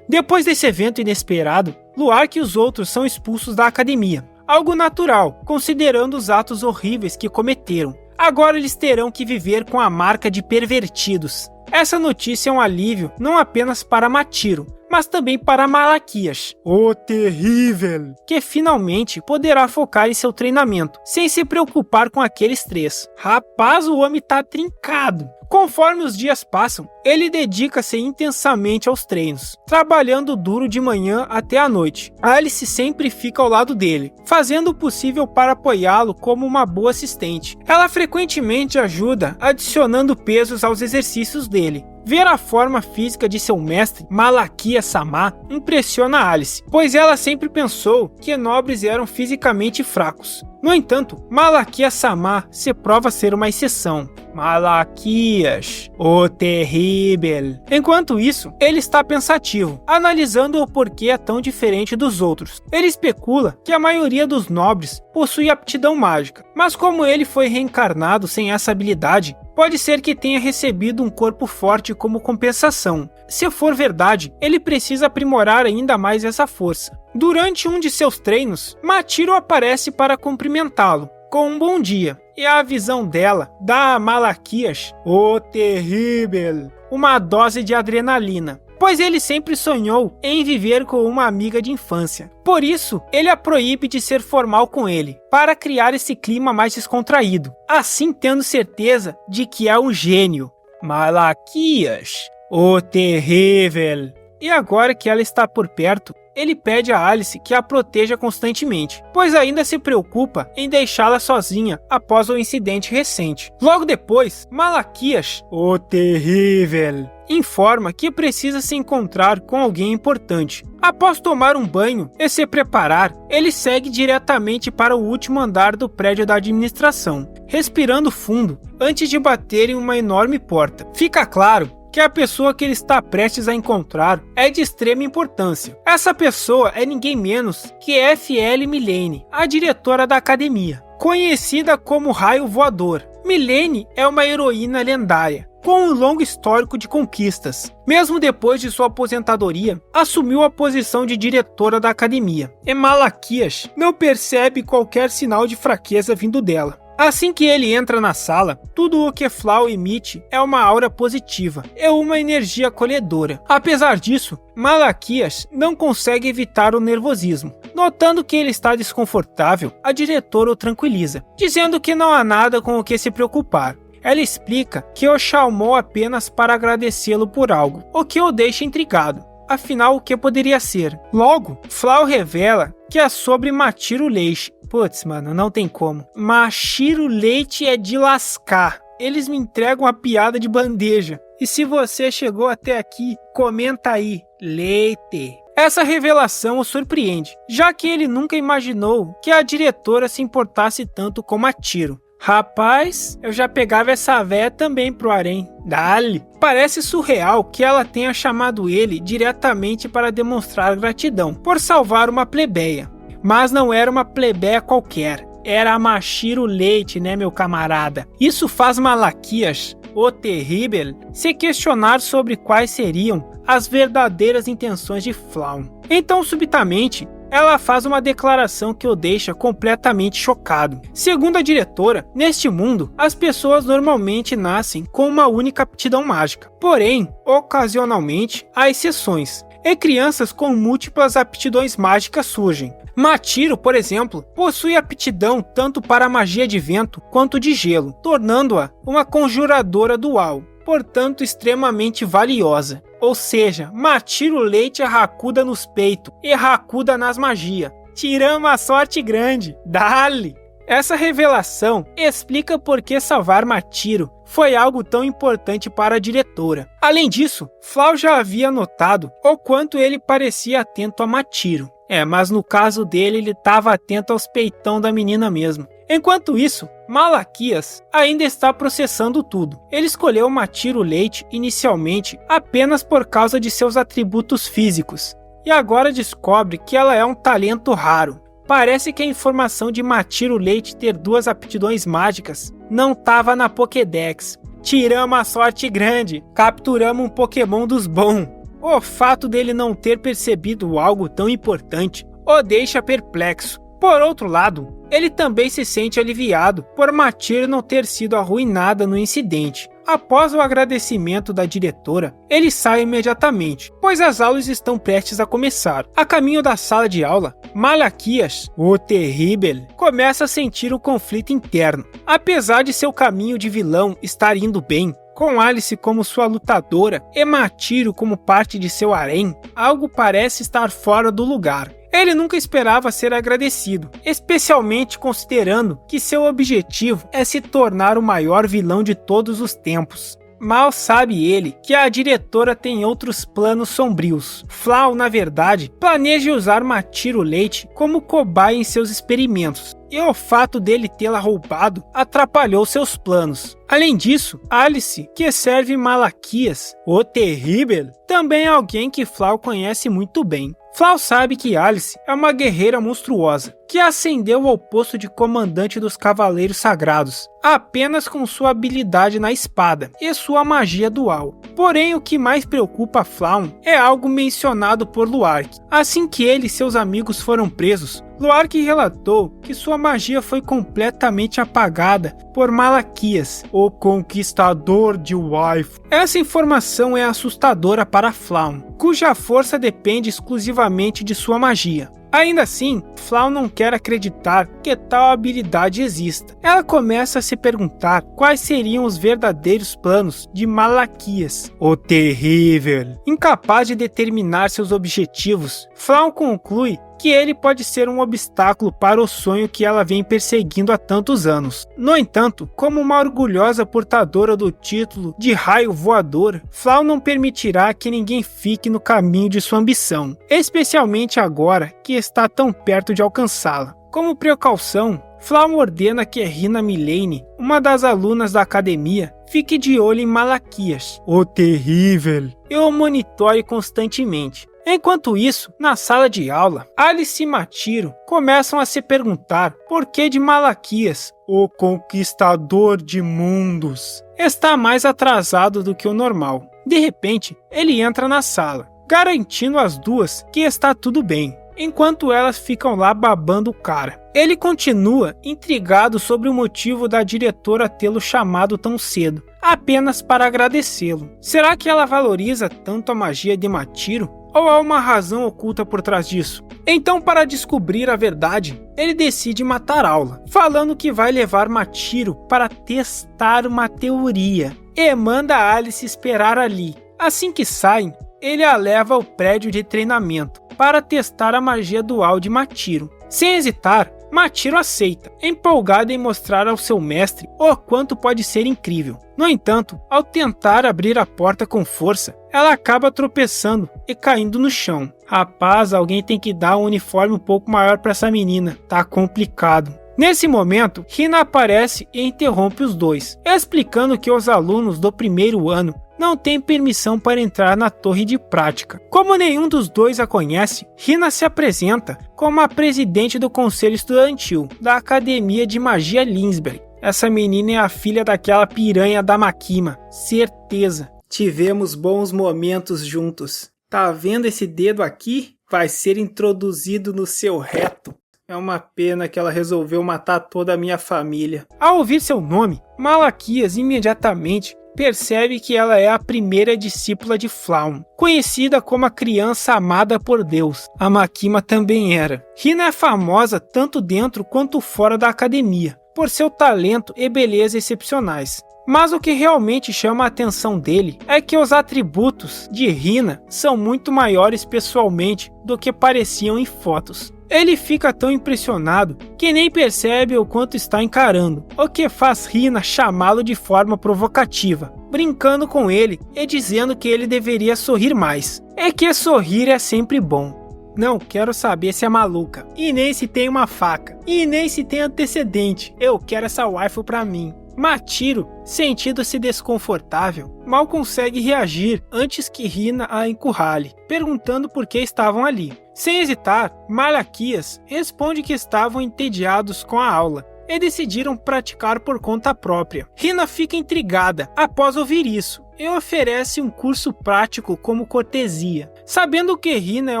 Depois desse evento inesperado, Luark e os outros são expulsos da academia. Algo natural, considerando os atos horríveis que cometeram. Agora eles terão que viver com a marca de pervertidos. Essa notícia é um alívio não apenas para Machiro, mas também para Malaquias, o terrível, que finalmente poderá focar em seu treinamento, sem se preocupar com aqueles três. Rapaz, o homem tá trincado. Conforme os dias passam, ele dedica-se intensamente aos treinos, trabalhando duro de manhã até a noite. Alice sempre fica ao lado dele, fazendo o possível para apoiá-lo como uma boa assistente. Ela frequentemente ajuda, adicionando pesos aos exercícios dele. Ver a forma física de seu mestre, Malaquias-sama, impressiona Alice, pois ela sempre pensou que nobres eram fisicamente fracos. No entanto, Malaquias-sama se prova ser uma exceção. Malaquias, o terrível. Enquanto isso, ele está pensativo, analisando o porquê é tão diferente dos outros. Ele especula que a maioria dos nobres possui aptidão mágica, mas como ele foi reencarnado sem essa habilidade, pode ser que tenha recebido um corpo forte como compensação. Se for verdade, ele precisa aprimorar ainda mais essa força. Durante um de seus treinos, Machiro aparece para cumprimentá-lo com um bom dia, e a visão dela dá a Malaquias, o terrível, uma dose de adrenalina, pois ele sempre sonhou em viver com uma amiga de infância. Por isso, ele a proíbe de ser formal com ele, para criar esse clima mais descontraído, assim tendo certeza de que é um gênio. Malaquias, o terrível. E agora que ela está por perto, ele pede a Alice que a proteja constantemente, pois ainda se preocupa em deixá-la sozinha após o incidente recente. Logo depois, Malaquias, o terrível, informa que precisa se encontrar com alguém importante. Após tomar um banho e se preparar, ele segue diretamente para o último andar do prédio da administração, respirando fundo antes de bater em uma enorme porta. Fica claro que a pessoa que ele está prestes a encontrar é de extrema importância. Essa pessoa é ninguém menos que F.L. Milene, a diretora da academia. Conhecida como Raio Voador, Milene é uma heroína lendária, com um longo histórico de conquistas. Mesmo depois de sua aposentadoria, assumiu a posição de diretora da academia. E Malaquias não percebe qualquer sinal de fraqueza vindo dela. Assim que ele entra na sala, tudo o que Flau emite é uma aura positiva e uma energia acolhedora. Apesar disso, Malaquias não consegue evitar o nervosismo. Notando que ele está desconfortável, a diretora o tranquiliza, dizendo que não há nada com o que se preocupar. Ela explica que o chamou apenas para agradecê-lo por algo, o que o deixa intrigado. Afinal, o que poderia ser? Logo, Flau revela que é sobre Machiro Leite. Putz, mano, não tem como. Machiro Leite é de lascar. Eles me entregam a piada de bandeja. E se você chegou até aqui, comenta aí. Leite. Essa revelação o surpreende, já que ele nunca imaginou que a diretora se importasse tanto com Machiro. Rapaz, eu já pegava essa véia também pro harém. Dale! Parece surreal que ela tenha chamado ele diretamente para demonstrar gratidão por salvar uma plebeia. Mas não era uma plebeia qualquer, era a Machiro Leite, né, meu camarada? Isso faz Malaquias, o terrível, se questionar sobre quais seriam as verdadeiras intenções de Flaum. Então, subitamente, ela faz uma declaração que o deixa completamente chocado. Segundo a diretora, neste mundo, as pessoas normalmente nascem com uma única aptidão mágica. Porém, ocasionalmente, há exceções, e crianças com múltiplas aptidões mágicas surgem. Machiro, por exemplo, possui aptidão tanto para a magia de vento quanto de gelo, tornando-a uma conjuradora dual, portanto extremamente valiosa. Ou seja, Machiro Leite é Hakuda nos peitos e Hakuda nas magias. Tiramos a sorte grande. Dale! Essa revelação explica por que salvar Machiro foi algo tão importante para a diretora. Além disso, Flau já havia notado o quanto ele parecia atento a Machiro. Mas no caso dele, ele estava atento aos peitão da menina mesmo. Enquanto isso, Malaquias ainda está processando tudo. Ele escolheu Machiro Leite inicialmente apenas por causa de seus atributos físicos, e agora descobre que ela é um talento raro. Parece que a informação de Machiro Leite ter 2 aptidões mágicas não estava na Pokédex. Tiramos a sorte grande, capturamos um Pokémon dos bons. O fato dele não ter percebido algo tão importante o deixa perplexo. Por outro lado, ele também se sente aliviado por Machiro não ter sido arruinada no incidente. Após o agradecimento da diretora, ele sai imediatamente, pois as aulas estão prestes a começar. A caminho da sala de aula, Malaquias, o terrível, começa a sentir um conflito interno. Apesar de seu caminho de vilão estar indo bem, com Alice como sua lutadora e Machiro como parte de seu harém, algo parece estar fora do lugar. Ele nunca esperava ser agradecido, especialmente considerando que seu objetivo é se tornar o maior vilão de todos os tempos. Mal sabe ele que a diretora tem outros planos sombrios. Flau, na verdade, planeja usar Machiro Leite como cobaia em seus experimentos, e o fato dele tê-la roubado atrapalhou seus planos. Além disso, Alice, que serve Malaquias, o terrível, também é alguém que Flau conhece muito bem. Flau sabe que Alice é uma guerreira monstruosa, que ascendeu ao posto de comandante dos Cavaleiros Sagrados, apenas com sua habilidade na espada e sua magia dual. Porém, o que mais preocupa Flau é algo mencionado por Luark. Assim que ele e seus amigos foram presos, Luark relatou que sua magia foi completamente apagada por Malaquias, o conquistador de Waifu. Essa informação é assustadora para Flau, cuja força depende exclusivamente de sua magia. Ainda assim, Flau não quer acreditar que tal habilidade exista. Ela começa a se perguntar quais seriam os verdadeiros planos de Malaquias, o terrível. Incapaz de determinar seus objetivos, Flau conclui que ele pode ser um obstáculo para o sonho que ela vem perseguindo há tantos anos. No entanto, como uma orgulhosa portadora do título de Raio Voador, Flau não permitirá que ninguém fique no caminho de sua ambição, especialmente agora que está tão perto de alcançá-la. Como precaução, Flau ordena que Rina Milane, uma das alunas da academia, fique de olho em Malaquias, o terrível, e o monitore constantemente. Enquanto isso, na sala de aula, Alice e Machiro começam a se perguntar por que de Malaquias, o conquistador de mundos, está mais atrasado do que o normal. De repente, ele entra na sala, garantindo às duas que está tudo bem, enquanto elas ficam lá babando o cara. Ele continua intrigado sobre o motivo da diretora tê-lo chamado tão cedo, apenas para agradecê-lo. Será que ela valoriza tanto a magia de Machiro? Ou há uma razão oculta por trás disso? Então, para descobrir a verdade, ele decide matar aula, falando que vai levar Machiro para testar uma teoria, e manda Alice esperar ali. Assim que saem, ele a leva ao prédio de treinamento para testar a magia dual de Machiro. Sem hesitar, Machiro aceita, empolgada em mostrar ao seu mestre o quanto pode ser incrível. No entanto, ao tentar abrir a porta com força, ela acaba tropeçando e caindo no chão. Rapaz, alguém tem que dar um uniforme um pouco maior para essa menina, tá complicado. Nesse momento, Hina aparece e interrompe os dois, explicando que os alunos do primeiro ano não têm permissão para entrar na torre de prática. Como nenhum dos dois a conhece, Hina se apresenta como a presidente do conselho estudantil da Academia de Magia Linsberg. Essa menina é a filha daquela piranha da Makima, certeza. Tivemos bons momentos juntos. Tá vendo esse dedo aqui? Vai ser introduzido no seu reto. É uma pena que ela resolveu matar toda a minha família. Ao ouvir seu nome, Malaquias imediatamente percebe que ela é a primeira discípula de Flaum, conhecida como a criança amada por Deus. A Makima também era. Hina é famosa tanto dentro quanto fora da academia, por seu talento e beleza excepcionais. Mas o que realmente chama a atenção dele é que os atributos de Hina são muito maiores pessoalmente do que pareciam em fotos. Ele fica tão impressionado que nem percebe o quanto está encarando, o que faz Hina chamá-lo de forma provocativa, brincando com ele e dizendo que ele deveria sorrir mais. É que sorrir é sempre bom. Não quero saber se é maluca, e nem se tem uma faca, e nem se tem antecedente. Eu quero essa waifu pra mim. Machiro, sentindo-se desconfortável, mal consegue reagir antes que Hina a encurrale, perguntando por que estavam ali. Sem hesitar, Malaquias responde que estavam entediados com a aula e decidiram praticar por conta própria. Hina fica intrigada após ouvir isso e oferece um curso prático como cortesia. Sabendo que Hina é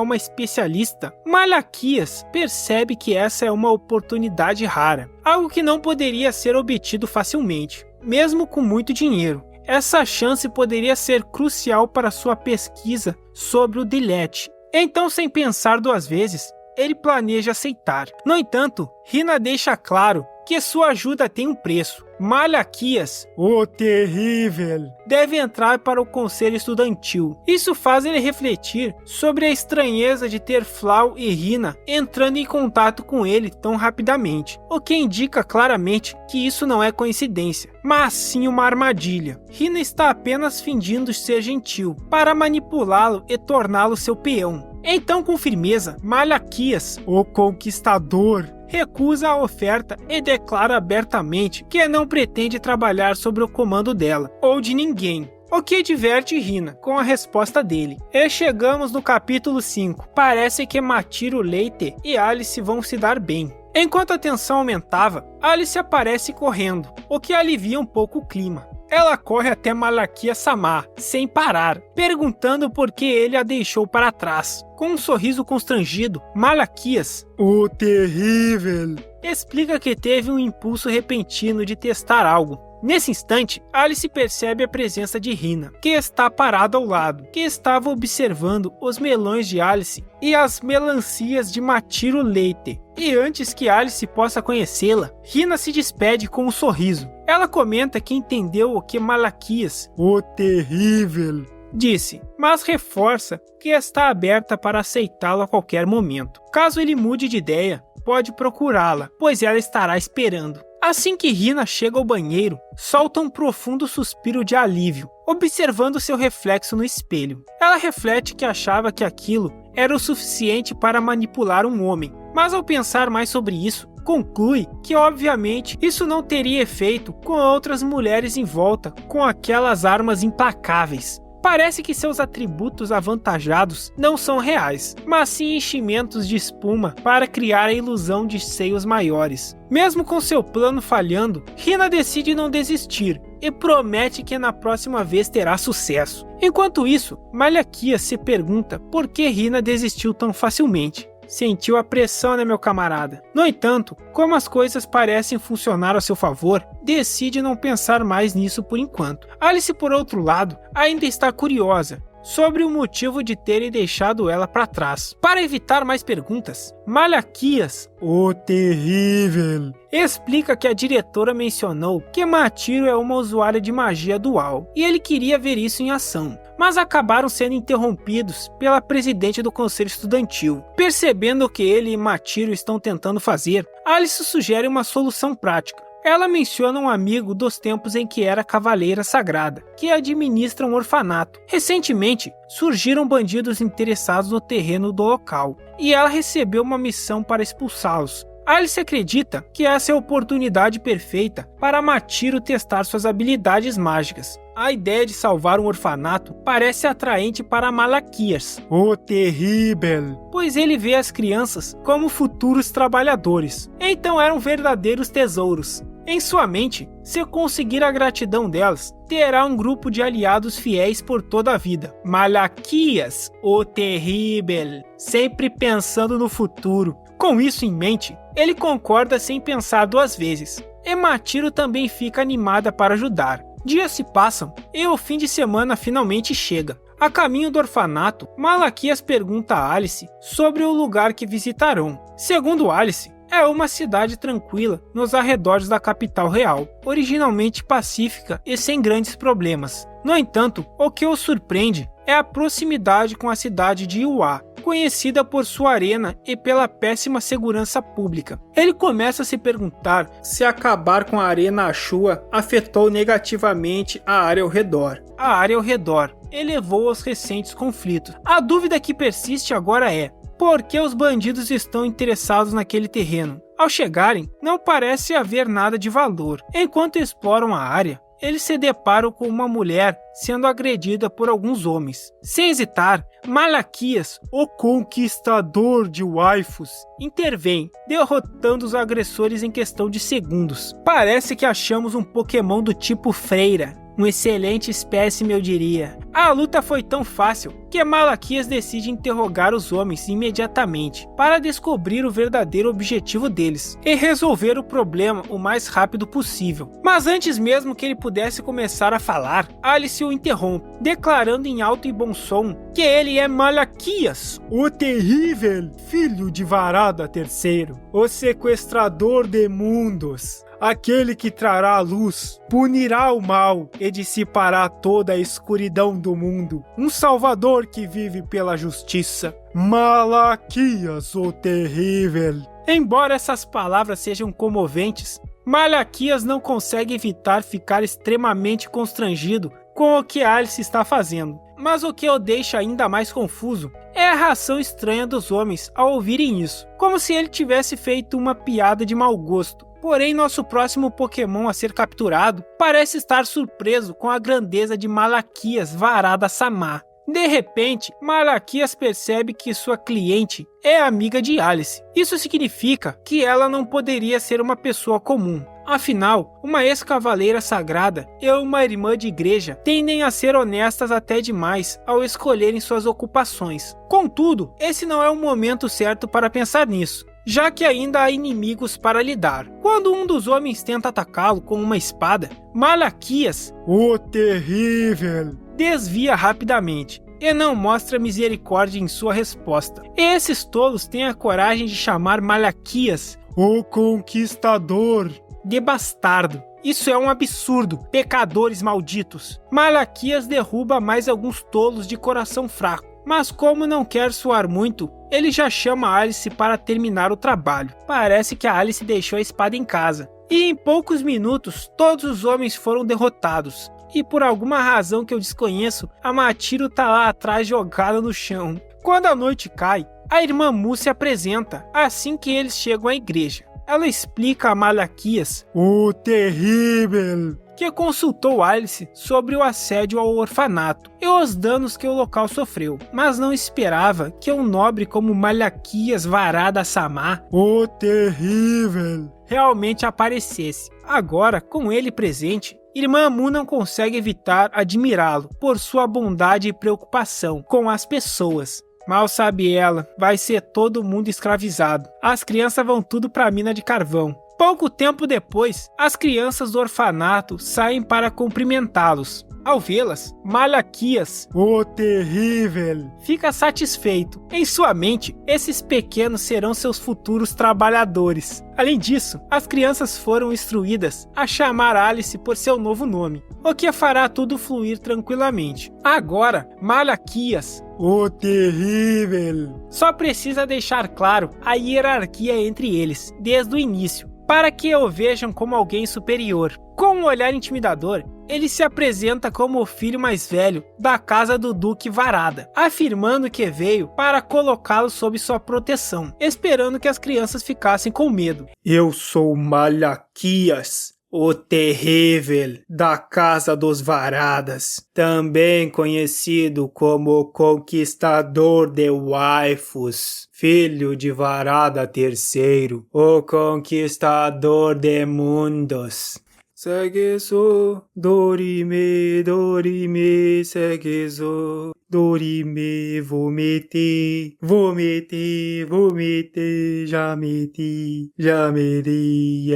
uma especialista, Malaquias percebe que essa é uma oportunidade rara, algo que não poderia ser obtido facilmente, mesmo com muito dinheiro. Essa chance poderia ser crucial para sua pesquisa sobre o Dilete. Então, sem pensar duas vezes, ele planeja aceitar. No entanto, Hina deixa claro que sua ajuda tem um preço. Malaquias, o terrível, deve entrar para o conselho estudantil. Isso faz ele refletir sobre a estranheza de ter Flau e Hina entrando em contato com ele tão rapidamente, o que indica claramente que isso não é coincidência, mas sim uma armadilha. Hina está apenas fingindo ser gentil para manipulá-lo e torná-lo seu peão. Então, com firmeza, Malaquias, o conquistador, recusa a oferta e declara abertamente que não pretende trabalhar sob o comando dela, ou de ninguém. O que diverte Hina com a resposta dele. E chegamos no capítulo 5. Parece que Machiro Leite e Alice vão se dar bem. Enquanto a tensão aumentava, Alice aparece correndo, o que alivia um pouco o clima. Ela corre até Malaquias-sama, sem parar, perguntando por que ele a deixou para trás. Com um sorriso constrangido, Malaquias, o terrível, explica que teve um impulso repentino de testar algo. Nesse instante, Alice percebe a presença de Hina, que está parada ao lado, que estava observando os melões de Alice e as melancias de Machiro Leite. E antes que Alice possa conhecê-la, Hina se despede com um sorriso. Ela comenta que entendeu o que Malaquias, o terrível, disse, mas reforça que está aberta para aceitá-lo a qualquer momento. Caso ele mude de ideia, pode procurá-la, pois ela estará esperando. Assim que Hina chega ao banheiro, solta um profundo suspiro de alívio, observando seu reflexo no espelho. Ela reflete que achava que aquilo era o suficiente para manipular um homem, mas ao pensar mais sobre isso, conclui que obviamente isso não teria efeito com outras mulheres em volta com aquelas armas implacáveis. Parece que seus atributos avantajados não são reais, mas sim enchimentos de espuma para criar a ilusão de seios maiores. Mesmo com seu plano falhando, Hina decide não desistir e promete que na próxima vez terá sucesso. Enquanto isso, Malaquias se pergunta por que Hina desistiu tão facilmente. Sentiu a pressão, né, meu camarada? No entanto, como as coisas parecem funcionar a seu favor, decide não pensar mais nisso por enquanto. Alice, por outro lado, ainda está curiosa sobre o motivo de terem deixado ela para trás. Para evitar mais perguntas, Malaquias, o terrível, explica que a diretora mencionou que Matiro é uma usuária de magia dual e ele queria ver isso em ação, mas acabaram sendo interrompidos pela presidente do conselho estudantil. Percebendo o que ele e Matiro estão tentando fazer, Alice sugere uma solução prática. Ela menciona um amigo dos tempos em que era cavaleira sagrada, que administra um orfanato. Recentemente, surgiram bandidos interessados no terreno do local, e ela recebeu uma missão para expulsá-los. Alice acredita que essa é a oportunidade perfeita para Matiro testar suas habilidades mágicas. A ideia de salvar um orfanato parece atraente para Malaquias, o terrível, pois ele vê as crianças como futuros trabalhadores. Então eram verdadeiros tesouros. Em sua mente, se conseguir a gratidão delas, terá um grupo de aliados fiéis por toda a vida. Malaquias, o terrível, sempre pensando no futuro. Com isso em mente, ele concorda sem pensar duas vezes. E Matiro também fica animada para ajudar. Dias se passam e o fim de semana finalmente chega. A caminho do orfanato, Malaquias pergunta a Alice sobre o lugar que visitarão. Segundo Alice, é uma cidade tranquila nos arredores da capital real, originalmente pacífica e sem grandes problemas. No entanto, o que o surpreende é a proximidade com a cidade de Iwa, conhecida por sua arena e pela péssima segurança pública. Ele começa a se perguntar se acabar com a arena Ashua afetou negativamente a área ao redor. A área ao redor elevou aos recentes conflitos. A dúvida que persiste agora é: por que os bandidos estão interessados naquele terreno? Ao chegarem, não parece haver nada de valor. Enquanto exploram a área, eles se deparam com uma mulher sendo agredida por alguns homens. Sem hesitar, Malaquias, o conquistador de waifus, intervém, derrotando os agressores em questão de segundos. Parece que achamos um Pokémon do tipo Freira. Um excelente espécime, eu diria. A luta foi tão fácil que Malaquias decide interrogar os homens imediatamente para descobrir o verdadeiro objetivo deles e resolver o problema o mais rápido possível. Mas antes mesmo que ele pudesse começar a falar, Alice o interrompe, declarando em alto e bom som que ele é Malaquias, o terrível filho de Varada III, o sequestrador de mundos. Aquele que trará a luz, punirá o mal e dissipará toda a escuridão do mundo. Um salvador que vive pela justiça. Malaquias, o terrível. Embora essas palavras sejam comoventes, Malaquias não consegue evitar ficar extremamente constrangido com o que Alice está fazendo. Mas o que o deixa ainda mais confuso é a reação estranha dos homens ao ouvirem isso, como se ele tivesse feito uma piada de mau gosto. Porém, nosso próximo Pokémon a ser capturado parece estar surpreso com a grandeza de Malaquias Varada-sama. De repente, Malaquias percebe que sua cliente é amiga de Alice. Isso significa que ela não poderia ser uma pessoa comum. Afinal, uma ex-cavaleira sagrada e uma irmã de igreja tendem a ser honestas até demais ao escolherem suas ocupações. Contudo, esse não é o momento certo para pensar nisso, já que ainda há inimigos para lidar. Quando um dos homens tenta atacá-lo com uma espada, Malaquias, o terrível, desvia rapidamente e não mostra misericórdia em sua resposta. Esses tolos têm a coragem de chamar Malaquias, o conquistador, de bastardo. Isso é um absurdo, pecadores malditos. Malaquias derruba mais alguns tolos de coração fraco, mas como não quer suar muito, ele já chama Alice para terminar o trabalho. Parece que a Alice deixou a espada em casa. E em poucos minutos, todos os homens foram derrotados. E por alguma razão que eu desconheço, a Matiro tá lá atrás jogada no chão. Quando a noite cai, a irmã Mu se apresenta assim que eles chegam à igreja. Ela explica a Malaquias, o terrível, que consultou Alice sobre o assédio ao orfanato e os danos que o local sofreu, mas não esperava que um nobre como Malaquias Varada-sama, o terrível, realmente aparecesse. Agora, com ele presente, Irmã Mu não consegue evitar admirá-lo por sua bondade e preocupação com as pessoas. Mal sabe ela, vai ser todo mundo escravizado. As crianças vão tudo pra mina de carvão. Pouco tempo depois, as crianças do orfanato saem para cumprimentá-los. Ao vê-las, Malaquias, o terrível, fica satisfeito. Em sua mente, esses pequenos serão seus futuros trabalhadores. Além disso, as crianças foram instruídas a chamar Alice por seu novo nome, o que fará tudo fluir tranquilamente. Agora, Malaquias, o terrível, só precisa deixar claro a hierarquia entre eles, desde o início, para que o vejam como alguém superior. Com um olhar intimidador, ele se apresenta como o filho mais velho da casa do Duque Varada, afirmando que veio para colocá-lo sob sua proteção, esperando que as crianças ficassem com medo. Eu sou Malaquias, o terrível da casa dos Varadas, também conhecido como o Conquistador de Waifus, filho de Varada III, o Conquistador de Mundos. Segeso, dorime, dorime, segeso, dorime, vomite, vomite, vomite, já meti, já meti,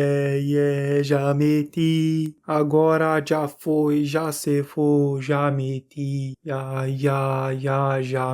agora já foi, já se foi, já meti, já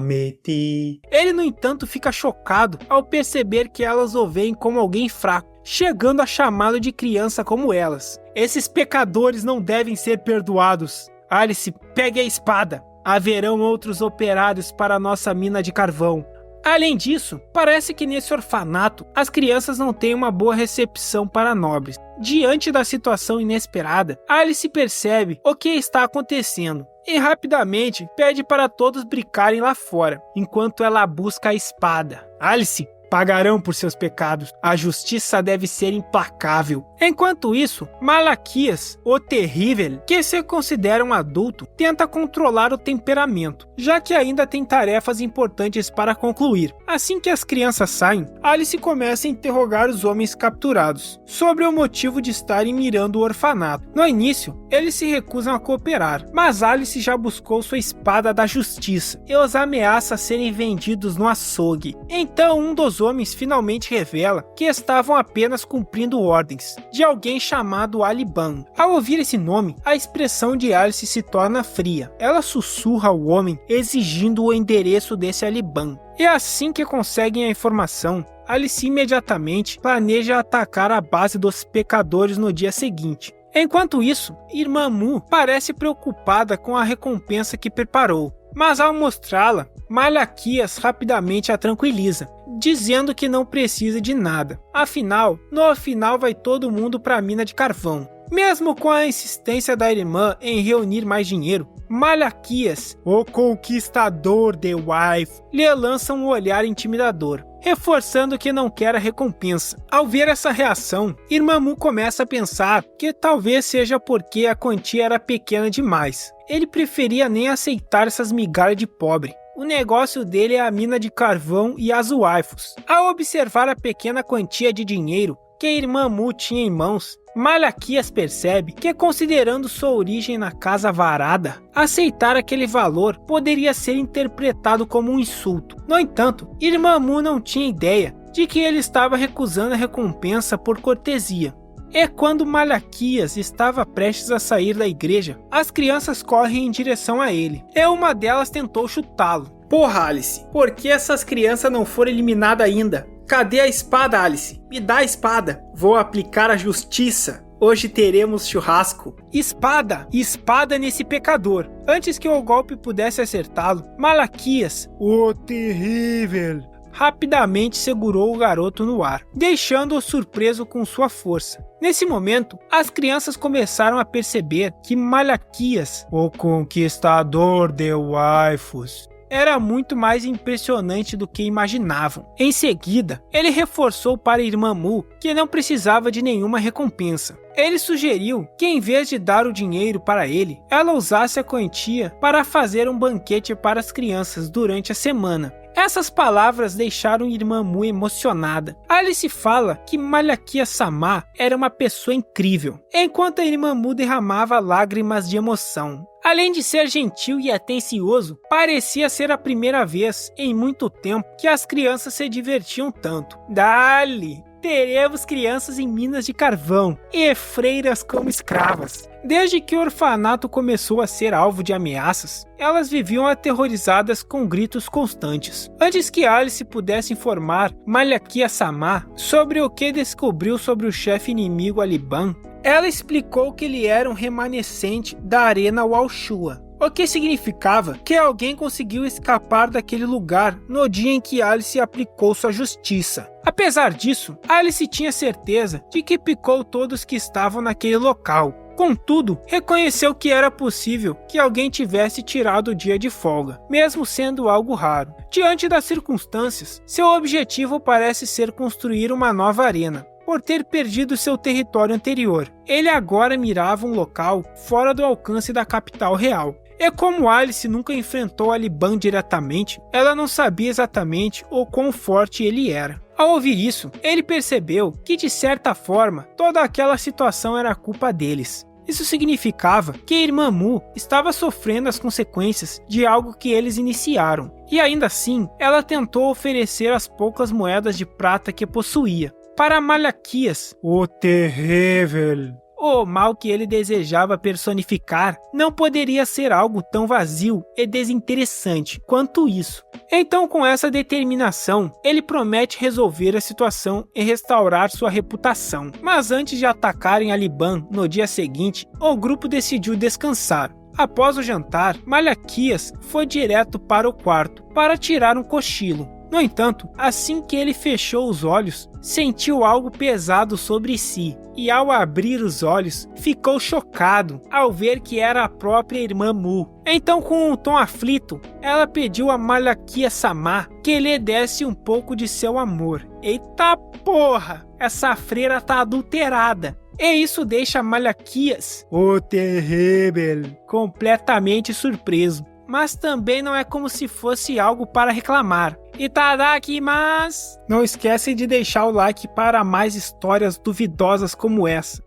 meti. Ele, no entanto, fica chocado ao perceber que elas o veem como alguém fraco, chegando a chamá-lo de criança como elas. Esses pecadores não devem ser perdoados. Alice, pegue a espada. Haverão outros operários para nossa mina de carvão. Além disso, parece que nesse orfanato, as crianças não têm uma boa recepção para nobres. Diante da situação inesperada, Alice percebe o que está acontecendo e rapidamente pede para todos brincarem lá fora, enquanto ela busca a espada. Alice, pagarão por seus pecados. A justiça deve ser implacável. Enquanto isso, Malaquias, o terrível, que se considera um adulto, tenta controlar o temperamento, já que ainda tem tarefas importantes para concluir. Assim que as crianças saem, Alice começa a interrogar os homens capturados sobre o motivo de estarem mirando o orfanato. No início, eles se recusam a cooperar, mas Alice já buscou sua espada da justiça e os ameaça a serem vendidos no açougue. Então um dos homens finalmente revela que estavam apenas cumprindo ordens de alguém chamado Aliban. Ao ouvir esse nome, a expressão de Alice se torna fria. Ela sussurra ao homem exigindo o endereço desse Aliban. E assim que conseguem a informação, Alice imediatamente planeja atacar a base dos pecadores no dia seguinte. Enquanto isso, Irmã Mu parece preocupada com a recompensa que preparou, mas ao mostrá-la, Malaquias rapidamente a tranquiliza, dizendo que não precisa de nada. Afinal, no final vai todo mundo para a mina de carvão. Mesmo com a insistência da irmã em reunir mais dinheiro, Malaquias, o conquistador de Wife, lhe lança um olhar intimidador, reforçando que não quer a recompensa. Ao ver essa reação, Irmã Mu começa a pensar que talvez seja porque a quantia era pequena demais. Ele preferia nem aceitar essas migalhas de pobre. O negócio dele é a mina de carvão e as waifus. Ao observar a pequena quantia de dinheiro que a Irmã Mu tinha em mãos, Malaquias percebe que, considerando sua origem na casa Varada, aceitar aquele valor poderia ser interpretado como um insulto. No entanto, Irmã Mu não tinha ideia de que ele estava recusando a recompensa por cortesia. É quando Malaquias estava prestes a sair da igreja, as crianças correm em direção a ele, e uma delas tentou chutá-lo. Porra, Alice, por que essas crianças não foram eliminadas ainda? Cadê a espada, Alice? Me dá a espada. Vou aplicar a justiça. Hoje teremos churrasco. Espada! Espada nesse pecador. Antes que o golpe pudesse acertá-lo, Malaquias, o terrível, rapidamente segurou o garoto no ar, deixando-o surpreso com sua força. Nesse momento, as crianças começaram a perceber que Malaquias, o conquistador de waifus, era muito mais impressionante do que imaginavam. Em seguida, ele reforçou para a Irmã Mu que não precisava de nenhuma recompensa. Ele sugeriu que, em vez de dar o dinheiro para ele, ela usasse a quantia para fazer um banquete para as crianças durante a semana. Essas palavras deixaram Irmã Mu emocionada. Alice fala que Malaquias-sama era uma pessoa incrível, enquanto a Irmã Mu derramava lágrimas de emoção. Além de ser gentil e atencioso, parecia ser a primeira vez em muito tempo que as crianças se divertiam tanto. Dali! teremos crianças em minas de carvão e freiras como escravas. Desde que o orfanato começou a ser alvo de ameaças, elas viviam aterrorizadas com gritos constantes. Antes que Alice pudesse informar Malakia-sama sobre o que descobriu sobre o chefe inimigo Aliban, ela explicou que ele era um remanescente da Arena Walshua, o que significava que alguém conseguiu escapar daquele lugar no dia em que Alice aplicou sua justiça. Apesar disso, Alice tinha certeza de que picou todos que estavam naquele local. Contudo, reconheceu que era possível que alguém tivesse tirado o dia de folga, mesmo sendo algo raro. Diante das circunstâncias, seu objetivo parece ser construir uma nova arena, por ter perdido seu território anterior. Ele agora mirava um local fora do alcance da capital real. E como Alice nunca enfrentou Aliban diretamente, ela não sabia exatamente o quão forte ele era. Ao ouvir isso, ele percebeu que de certa forma, toda aquela situação era culpa deles. Isso significava que a irmã Mu estava sofrendo as consequências de algo que eles iniciaram. E ainda assim, ela tentou oferecer as poucas moedas de prata que possuía para Malaquias, o terrível. O mal que ele desejava personificar não poderia ser algo tão vazio e desinteressante quanto isso. Então, com essa determinação, ele promete resolver a situação e restaurar sua reputação. Mas antes de atacarem Aliban no dia seguinte, o grupo decidiu descansar. Após o jantar, Malaquias foi direto para o quarto para tirar um cochilo. No entanto, assim que ele fechou os olhos, sentiu algo pesado sobre si e, ao abrir os olhos, ficou chocado ao ver que era a própria irmã Mu. Então, com um tom aflito, ela pediu a Malakia-sama que lhe desse um pouco de seu amor. Eita porra! Essa freira tá adulterada! E isso deixa Malaquias, o terrível, completamente surpreso. Mas também não é como se fosse algo para reclamar. Itadakimasu! Não esquece de deixar o like para mais histórias duvidosas como essa.